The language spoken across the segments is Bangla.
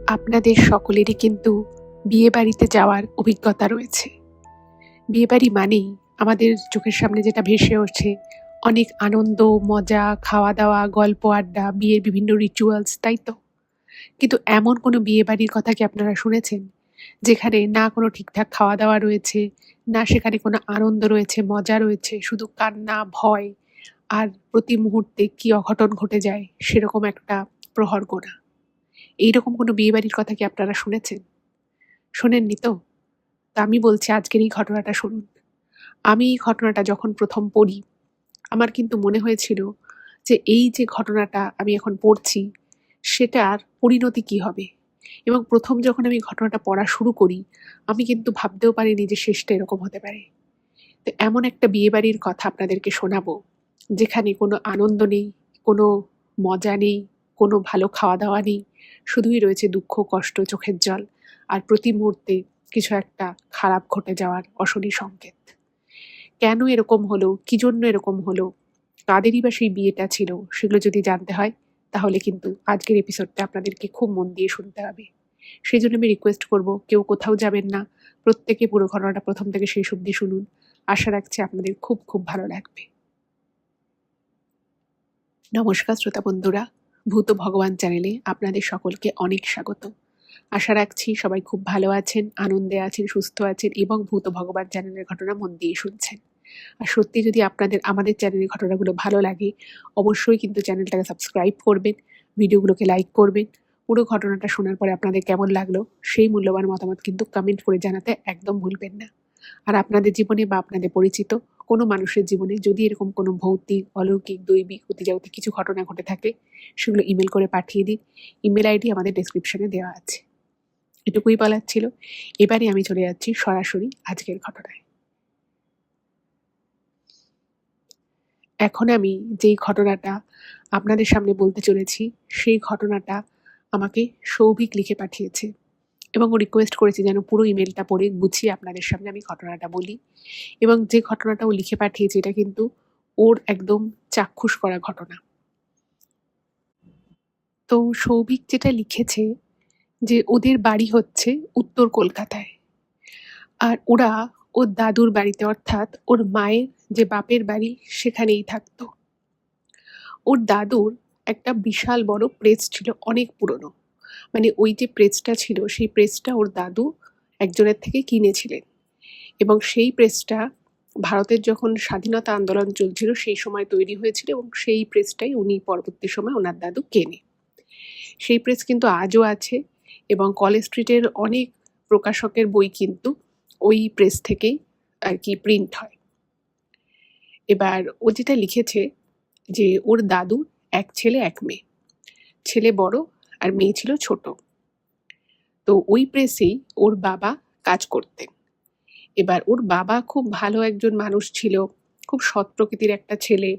আপনাদের সকলেরই কিন্তু বিয়ে বাড়িতে যাওয়ার অভিজ্ঞতা রয়েছে। বিয়ে বাড়ি মানেই আমাদের চোখের সামনে যেটা ভেসে ওঠে অনেক আনন্দ, মজা, খাওয়া দাওয়া, গল্প আড্ডা, বিয়ের বিভিন্ন রিচুয়ালস, তাই তো? কিন্তু এমন কোনো বিয়ে বাড়ির কথা কি আপনারা শুনেছেন যেখানে না কোনো ঠিকঠাক খাওয়া দাওয়া রয়েছে, না সেখানে কোনো আনন্দ রয়েছে, মজা রয়েছে, শুধু কান্না, ভয় আর প্রতি মুহূর্তে কি অঘটন ঘটে যায় সেরকম একটা প্রহর গোনা? এইরকম কোনো বিয়ে বাড়ির কথা কি আপনারা শুনেছেন? শোনেননি তো? তা আমি বলছি আজকের এই ঘটনাটা শুনুন। আমি এই ঘটনাটা যখন প্রথম পড়ি, আমার কিন্তু মনে হয়েছিল যে এই যে ঘটনাটা আমি এখন পড়ছি সেটার পরিণতি কি হবে। এবং প্রথম যখন আমি ঘটনাটা পড়া শুরু করি, আমি কিন্তু ভাবতেও পারিনি যে শেষটা এরকম হতে পারে। তো এমন একটা বিয়েবাড়ির কথা আপনাদেরকে শোনাবো, যেখানে কোনো আনন্দ নেই, কোনো মজা নেই, কোনো ভালো খাওয়া-দাওয়া নেই। শুধুই রয়েছে দুঃখ, কষ্ট, চোখের জল আর প্রতি মুহূর্তে কিছু একটা খারাপ ঘটে যাওয়ার অশনি সংকেত। কেন এরকম হলো? কি জন্য এরকম হলো? কাদেরই বা সেই বিয়েটা ছিল? সেগুলো যদি জানতে হয়, তাহলে কিন্তু আজকের এপিসোডটা আপনাদেরকে খুব মন দিয়ে শুনতে হবে। সেজন্য আমি রিকোয়েস্ট করব, কেউ কোথাও যাবেন না। প্রত্যেকে পুরো ঘটনাটা প্রথম থেকে শেষ অবধি শুনুন। আশা রাখছি আপনাদের খুব, খুব ভালো লাগবে। নমস্কার শ্রোতা বন্ধুরা, ভূত ভগবান চ্যানেলে আপনাদের সকলকে অনেক স্বাগত। আশা রাখছি সবাই খুব ভালো আছেন, আনন্দে আছেন, সুস্থ আছেন এবং ভূত ভগবান চ্যানেলের ঘটনা মন দিয়ে শুনছেন। আর সত্যি যদি আপনাদের আমাদের চ্যানেলের ঘটনাগুলো ভালো লাগে, অবশ্যই কিন্তু চ্যানেলটাকে সাবস্ক্রাইব করবেন, ভিডিওগুলোকে লাইক করবেন। পুরো ঘটনাটা শোনার পরে আপনাদের কেমন লাগলো সেই মূল্যবান মতামত কিন্তু কমেন্ট করে জানাতে একদম ভুলবেন না। আর আপনাদের জীবনে বা আপনাদের পরিচিত কোনো মানুষের জীবনে যদি এরকম কোনো ভৌতিক, অলৌকিক, দৈবিক, অতিজাগতিক কিছু ঘটনা ঘটে থাকে, সেগুলো ইমেল করে পাঠিয়ে দিন। ইমেল আইডি আমাদের ডেসক্রিপশনে দেওয়া আছে। এটুকুই বলার ছিল। এবারে আমি চলে যাচ্ছি সরাসরি আজকের ঘটনায়। এখন আমি যেই ঘটনাটা আপনাদের সামনে বলতে চলেছি, সেই ঘটনাটা আমাকে সৌভিক লিখে পাঠিয়েছে এবং ও রিকোয়েস্ট করেছে যেন পুরো ইমেলটা পড়ে গুছিয়ে আপনাদের সামনে আমি ঘটনাটা বলি। এবং যে ঘটনাটা ও লিখে পাঠিয়েছে এটা কিন্তু ওর একদম চাক্ষুষ করা ঘটনা। তো সৌভিক যেটা লিখেছে যে ওদের বাড়ি হচ্ছে উত্তর কলকাতায়। আর ওরা ওর দাদুর বাড়িতে, অর্থাৎ ওর মায়ের যে বাপের বাড়ি, সেখানেই থাকতো। ওর দাদুর একটা বিশাল বড় প্রেস ছিল, অনেক পুরনো। মানে ওই যে প্রেসটা ছিল, সেই প্রেসটা ওর দাদু একজনের থেকে কিনেছিলেন এবং সেই প্রেসটা ভারতের যখন স্বাধীনতা আন্দোলন চলছিল সেই সময় তৈরি হয়েছিল এবং সেই প্রেসটাই উনি পরবর্তী সময় ওনার দাদু কেনে। সেই প্রেস কিন্তু আজও আছে এবং কলেজ স্ট্রিটের অনেক প্রকাশকের বই কিন্তু ওই প্রেস থেকেই আর কি প্রিন্ট হয়। এবার ও যেটা লিখেছে যে ওর দাদুর এক ছেলে এক মেয়ে, ছেলে বড় আর মেয়ে ছিল ছোট। তো ওই প্রেসেই ওর বাবা কাজ করতেন। এবার ওর বাবা খুব ভালো একজন মানুষ ছিল, খুব সৎ প্রকৃতির একটা ছেলে,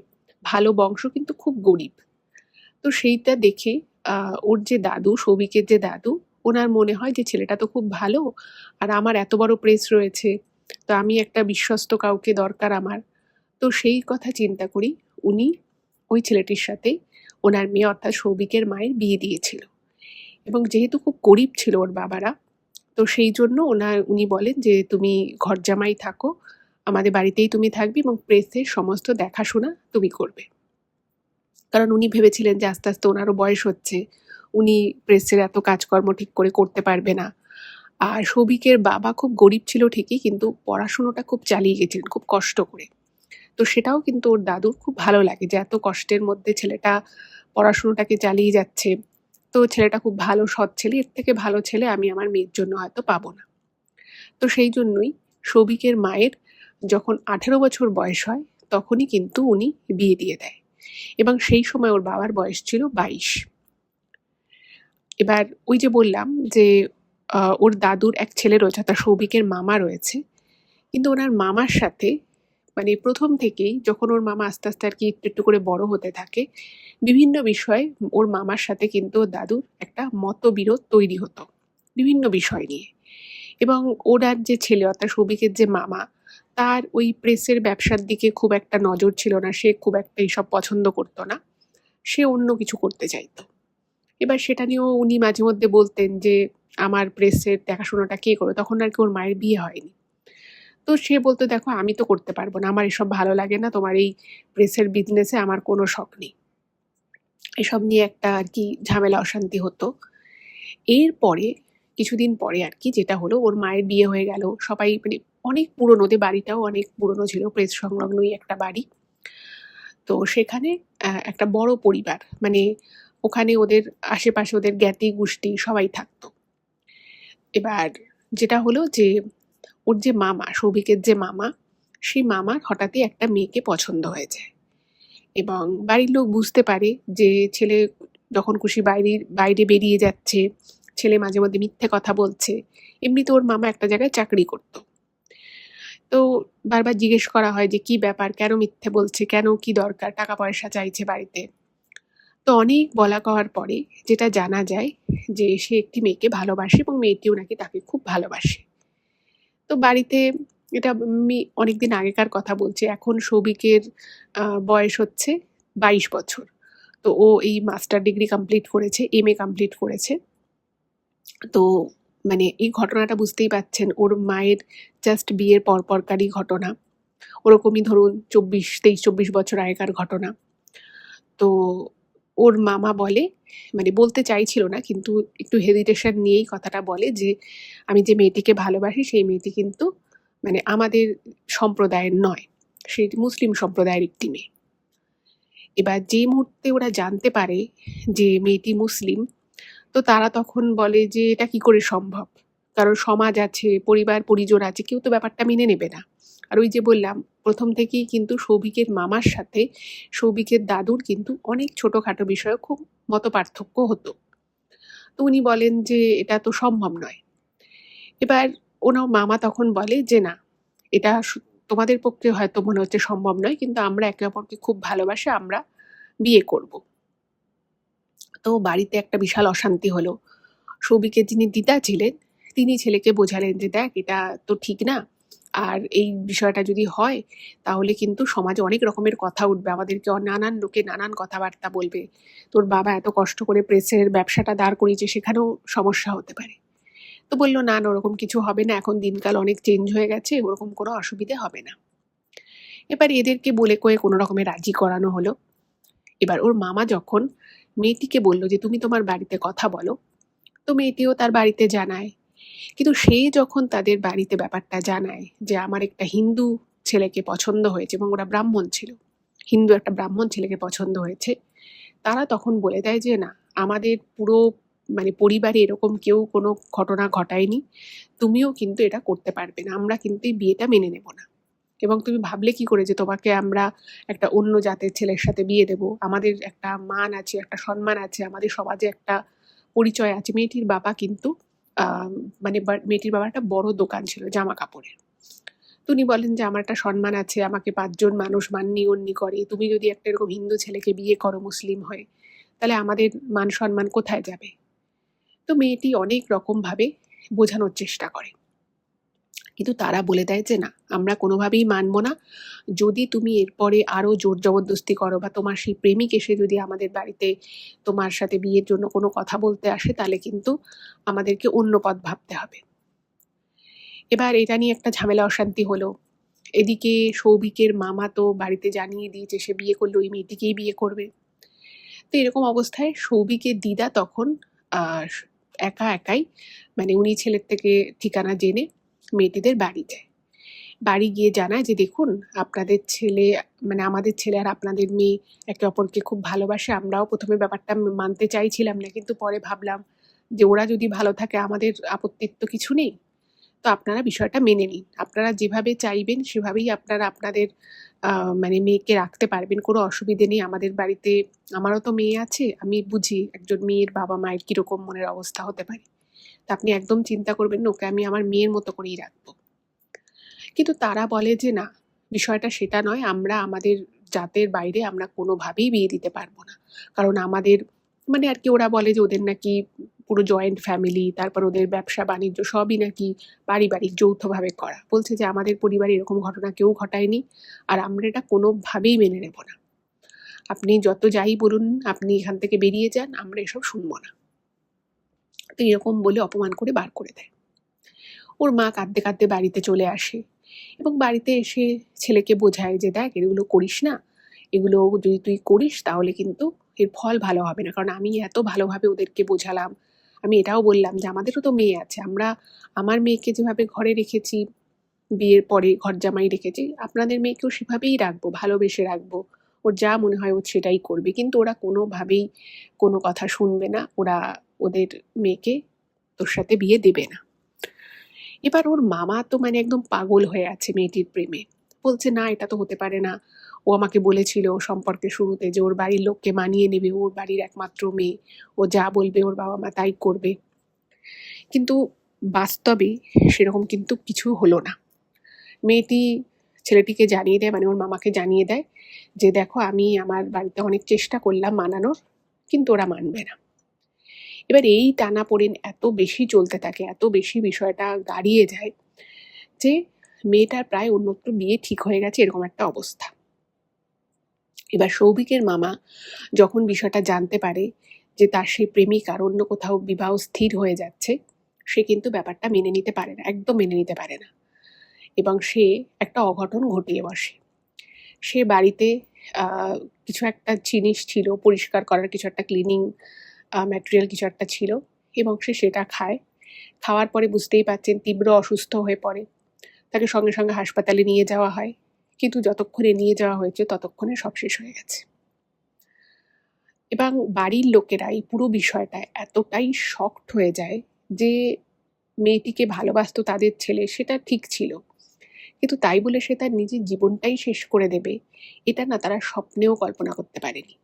ভালো বংশ কিন্তু খুব গরিব। তো সেইটা দেখে ওর যে দাদু, সৌভিকের যে দাদু, ওনার মনে হয় যে ছেলেটা তো খুব ভালো আর আমার এত বড় প্রেস রয়েছে, তো আমি একটা বিশ্বস্ত কাউকে দরকার আমার। তো সেই কথা চিন্তা করেই উনি ওই ছেলেটির সাথে ওনার মেয়ে অর্থাৎ সৌভিকের মায়ের বিয়ে দিয়েছিল। এবং যেহেতু খুব গরিব ছিল ওর বাবারা, তো সেই জন্য উনি বলেন যে তুমি ঘর জামাই থাকো, আমাদের বাড়িতেই তুমি থাকবে এবং প্রেসের সমস্ত দেখাশোনা তুমি করবে। কারণ উনি ভেবেছিলেন যে আস্তে আস্তে ওনারও বয়স হচ্ছে, উনি প্রেসের এত কাজকর্ম ঠিক করে করতে পারবে না। আর সৌভিকের বাবা খুব গরিব ছিল ঠিকই, কিন্তু পড়াশুনোটা খুব চালিয়ে গেছিলেন খুব কষ্ট করে। তো সেটাও কিন্তু ওর দাদুর খুব ভালো লাগে যে এত কষ্টের মধ্যে ছেলেটা পড়াশুনোটাকে চালিয়ে যাচ্ছে। তো ছেলেটা খুব ভালো, সৎ ছেলে, এর থেকে ভালো ছেলে আমি আমার মেয়ের জন্য হয়তো পাবো না। তো সেই জন্যই সৌভিকের মায়ের যখন 18 বছর বয়স হয় তখনই কিন্তু উনি বিয়ে দিয়ে দেয় এবং সেই সময় ওর বাবার বয়স ছিল 22। এবার ওই যে বললাম যে ওর দাদুর এক ছেলে রয়েছে, অর্থাৎ সৌভিকের মামা রয়েছে। কিন্তু ওনার মামার সাথে মানে প্রথম থেকেই যখন ওর মামা আস্তে আস্তে আর কি একটু একটু করে বড় হতে থাকে, বিভিন্ন বিষয়ে ওর মামার সাথে কিন্তু ওর দাদুর একটা মতবিরোধ তৈরি হতো বিভিন্ন বিষয় নিয়ে। এবং ওর আর যে ছেলে অর্থাৎ সৌভিকের যে মামা, তার ওই প্রেসের ব্যবসার দিকে খুব একটা নজর ছিল না, সে খুব একটা এইসব পছন্দ করতো না, সে অন্য কিছু করতে চাইতো। এবার সেটা নিয়েও উনি মাঝে মধ্যে বলতেন যে আমার প্রেসের দেখাশোনাটা কে করবে, তখন আর কি ওর মায়ের বিয়ে হয়নি। তো সে বলতো দেখো আমি তো করতে পারবো না, আমার এসব ভালো লাগে না, তোমার এই প্রেসের বিজনেসে আমার কোনো শখ নেই। এসব নিয়ে একটা আর কি ঝামেলা অশান্তি হতো। এরপরে কিছুদিন পরে আর কি যেটা হলো, ওর মায়ের বিয়ে হয়ে গেল, সবাই মানে অনেক পুরনো, ওদের বাড়িটাও অনেক পুরনো ছিল, প্রেস সংলগ্নই একটা বাড়ি। তো সেখানে একটা বড় পরিবার, মানে ওখানে ওদের আশেপাশে ওদের জ্ঞাতি গোষ্ঠী সবাই থাকতো। এবার যেটা হলো যে ওর যে মামা, সৌভিকের যে মামা, সেই মামার হঠাৎই একটা মেয়েকে পছন্দ হয়ে যায় এবং বাড়ির লোক বুঝতে পারে যে ছেলে যখন খুশি বাইরে বেরিয়ে যাচ্ছে, ছেলে মাঝে মধ্যে মিথ্যে কথা বলছে। এমনিতে ওর মামা একটা জায়গায় চাকরি করতো। তো বারবার জিজ্ঞেস করা হয় যে কি ব্যাপার, কেন মিথ্যে বলছে, কেন, কি দরকার, টাকা পয়সা চাইছে বাড়িতে। তো অনেক বলা কওয়ার পরে যেটা জানা যায় যে সে একটি মেয়েকে ভালোবাসে এবং মেয়েটিও নাকি তাকে খুব ভালোবাসে। তো বাড়িতে, এটা আমি অনেকদিন আগেকার কথা বলছি, এখন সৌভিকের বয়স হচ্ছে 22 বছর। তো ও এই মাস্টার ডিগ্রি কমপ্লিট করেছে, MA কমপ্লিট করেছে। তো মানে এই ঘটনাটা বুঝতেই পাচ্ছেন, ওর মায়ের জাস্ট বিয়ের পরপরকারই ঘটনা, ওরকমই ধরুন 23-24 বছর আগেকার ঘটনা। তো ওর মামা বলে, মানে বলতে চাইছিল না কিন্তু একটু হেজিটেশন নিয়েই কথাটা বলে যে আমি যে মেয়েটিকে ভালোবাসি সেই মেয়েটি কিন্তু মানে আমাদের সম্প্রদায়ের নয়, সেটি মুসলিম সম্প্রদায়ের একটি মেয়ে। এবার যে মুহূর্তে ওরা জানতে পারে যে মেয়েটি মুসলিম, তো তারা তখন বলে যে এটা কি করে সম্ভব, কারণ সমাজ আছে, পরিবার পরিজন আছে, কেউ তো ব্যাপারটা মেনে নেবে না। আর ওই যে বললাম প্রথম থেকেই কিন্তু সৌভিকের মামার সাথে সৌভিকের দাদুর কিন্তু অনেক ছোটোখাটো বিষয়ে খুব মতপার্থক্য হতো। তো উনি বলেন যে এটা তো সম্ভব নয়। এবার ওনার মামা তখন বলে যে না, এটা তোমাদের পক্ষে হয়তো মনে হচ্ছে সম্ভব নয়, কিন্তু আমরা একে অপরকে খুব ভালোবাসি, আমরা বিয়ে করব। তো বাড়িতে একটা বিশাল অশান্তি হলো। সৌভিকের যিনি দিদা ছিলেন তিনি ছেলেকে বোঝালেন যে দেখ এটা তো ঠিক না, আর এই বিষয়টা যদি হয় তাহলে কিন্তু সমাজে অনেক রকমের কথা উঠবে, আমাদেরকে নানান লোকে নানান কথাবার্তা বলবে, তোর বাবা এত কষ্ট করে প্রেসের ব্যবসাটা দাঁড় করিয়েছে, সেখানেও সমস্যা হতে পারে। তো বললো না না, ওরকম কিছু হবে না, এখন দিনকাল অনেক চেঞ্জ হয়ে গেছে, ওরকম কোনো অসুবিধে হবে না। এবার এদেরকে বলে কয়ে কোনো রকমে রাজি করানো হলো। এবার ওর মামা যখন মেয়েটিকে বলল যে তুমি তোমার বাড়িতে কথা বলো, তো মেয়েটিও তার বাড়িতে জানায়। কিন্তু সে যখন তাদের বাড়িতে ব্যাপারটা জানায় যে আমার একটা হিন্দু ছেলেকে পছন্দ হয়েছে এবং ওরা ব্রাহ্মণ ছিল, হিন্দু একটা ব্রাহ্মণ ছেলেকে পছন্দ হয়েছে, তারা তখন বলে দেয় যে না, আমাদের পুরো মানে পরিবারে এরকম কেউ কোনো ঘটনা ঘটায়নি, তুমিও কিন্তু এটা করতে পারবে না, আমরা কিন্তু এই বিয়েটা মেনে নেব না। এবং তুমি ভাবলে কি করে যে তোমাকে আমরা একটা অন্য জাতের ছেলের সাথে বিয়ে দেব, আমাদের একটা মান আছে, একটা সম্মান আছে, আমাদের সমাজে একটা পরিচয় আছে। মেয়েটির বাবা কিন্তু মানে মেয়েটির বাবার একটা বড় দোকান ছিল জামা কাপড়ের। তো উনি বলেন যে আমার একটা সম্মান আছে, আমাকে 5 জন মানুষ মান্যি অন্যি করে, তুমি যদি একটা এরকম হিন্দু ছেলেকে বিয়ে করো মুসলিম হয়ে, তাহলে আমাদের মান সম্মান কোথায় যাবে। তো মেয়েটি অনেক রকমভাবে বোঝানোর চেষ্টা করে, কিন্তু তারা বলে দেয় যে না, আমরা কোনোভাবেই মানব না, যদি তুমি এরপরে আরও জোর জবরদস্তি করো বা তোমার সেই প্রেমিক এসে যদি আমাদের বাড়িতে তোমার সাথে বিয়ের জন্য কোনো কথা বলতে আসে, তাহলে কিন্তু আমাদেরকে অন্য পথ ভাবতে হবে। এবার এটা নিয়ে একটা ঝামেলা অশান্তি হলো। এদিকে সৌভিকের মামা তো বাড়িতে জানিয়ে দিয়েছে সে বিয়ে করলে ওই মেয়েটিকেই বিয়ে করবে। তো এরকম অবস্থায় সৌভিকের দিদা তখন একাই মানে উনি ছেলের থেকে ঠিকানা জেনে মেয়েটিদের বাড়ি যায়। বাড়ি গিয়ে জানায় যে দেখুন, আপনাদের ছেলে মানে আমাদের ছেলে আর আপনাদের মেয়ে একে অপরকে খুব ভালোবাসে, আমরাও প্রথমে ব্যাপারটা মানতে চাইছিলাম না, কিন্তু পরে ভাবলাম যে ওরা যদি ভালো থাকে আমাদের আপত্তির তো কিছু নেই, তো আপনারা বিষয়টা মেনে নিন, আপনারা যেভাবে চাইবেন সেভাবেই আপনারা আপনাদের মানে মেয়েকে রাখতে পারবেন, কোনো অসুবিধে নেই। আমাদের বাড়িতে আমারও তো মেয়ে আছে, আমি বুঝি একজন মেয়ের বাবা মায়ের কীরকম মনের অবস্থা হতে পারে, তা আপনি একদম চিন্তা করবেন না, ওকে আমি আমার মেয়ের মতো করেই রাখবো। কিন্তু তারা বলে যে না, বিষয়টা সেটা নয়, আমরা আমাদের জাতের বাইরে আমরা কোনোভাবেই বিয়ে দিতে পারবো না, কারণ আমাদের মানে আর কি ওরা বলে যে ওদের নাকি পুরো জয়েন্ট ফ্যামিলি, তারপর ওদের ব্যবসা বাণিজ্য সবই নাকি পারিবারিক যৌথভাবে করা। বলছে যে আমাদের পরিবারে এরকম ঘটনা কেউ ঘটায়নি, আর আমরা এটা কোনোভাবেই মেনে নেব না। আপনি যত যাই বলুন, আপনি এখান থেকে বেরিয়ে যান, আমরা এসব শুনবো না। তো এরকম বলে অপমান করে বার করে দেয়। ওর মা কাঁদতে কাঁদতে বাড়িতে চলে আসে এবং বাড়িতে এসে ছেলেকে বোঝায় যে দেখ, এগুলো করিস না, এগুলো যদি তুই করিস তাহলে কিন্তু এর ফল ভালো হবে না। কারণ আমি এত ভালোভাবে ওদেরকে বোঝালাম, আমি এটাও বললাম যে আমাদেরও তো মেয়ে আছে, আমরা আমার মেয়েকে যেভাবে ঘরে রেখেছি, বিয়ের পরে ঘর জামাই রেখেছি, আপনাদের মেয়েকেও সেভাবেই রাখবো, ভালোবেসে রাখবো, ওর যা মনে হয় ও সেটাই করবে। কিন্তু ওরা কোনোভাবেই কোনো কথা শুনবে না, ওরা ওদের মেয়েকে তোর সাথে বিয়ে দেবে না। এবার ওর মামা তো মানে একদম পাগল হয়ে আছে মেয়েটির প্রেমে, বলছে না, এটা তো হতে পারে না, ও আমাকে বলেছিল সম্পর্কের শুরুতে যে ওর বাড়ির লোককে মানিয়ে নেবে, ওর বাড়ির একমাত্র মেয়ে, ও যা বলবে ওর বাবা মা তাই করবে। কিন্তু বাস্তবে সেরকম কিন্তু কিছু হলো না। মেয়েটি ছেলেটিকে জানিয়ে দেয়, মানে ওর মামাকে জানিয়ে দেয় যে দেখো, আমি আমার বাড়িতে অনেক চেষ্টা করলাম মানানোর, কিন্তু ওরা মানবে না। এবার এই টানাপোড়েন এত বেশি চলতে থাকে, এত বেশি বিষয়টা গাড়িয়ে যায় যে মেয়েটার প্রায় অন্যত্র বিয়ে ঠিক হয়ে গেছে, এরকম একটা অবস্থা। এবার সৌভিকের মামা যখন বিষয়টা জানতে পারে যে তার সেই প্রেমিক আর অন্য কোথাও বিবাহ স্থির হয়ে যাচ্ছে, সে কিন্তু ব্যাপারটা মেনে নিতে পারে না, একদম মেনে নিতে পারে না, এবং সে একটা অঘটন ঘটিয়ে বসে। সে বাড়িতে কিছু একটা জিনিস ছিল পরিষ্কার করার, কিছু একটা ক্লিনিং ম্যাটেরিয়াল কিছু একটা ছিল, এবং সে সেটা খায়। খাওয়ার পরে বুঝতেই পারছেন তীব্র অসুস্থ হয়ে পড়ে, তাকে সঙ্গে সঙ্গে হাসপাতালে নিয়ে যাওয়া হয়। কিন্তু যতক্ষণে নিয়ে যাওয়া হয়েছে ততক্ষণে সব শেষ হয়ে গেছে। এবং বাড়ির লোকেরা এই পুরো বিষয়টা এতটাই শকড হয়ে যায় যে মেয়েটিকে ভালোবাসতো তাদের ছেলে, সেটা ঠিক ছিল, কিন্তু তাই বলে সে তার নিজের জীবনটাই শেষ করে দেবে, এটা না তারা স্বপ্নেও কল্পনা করতে পারেনি।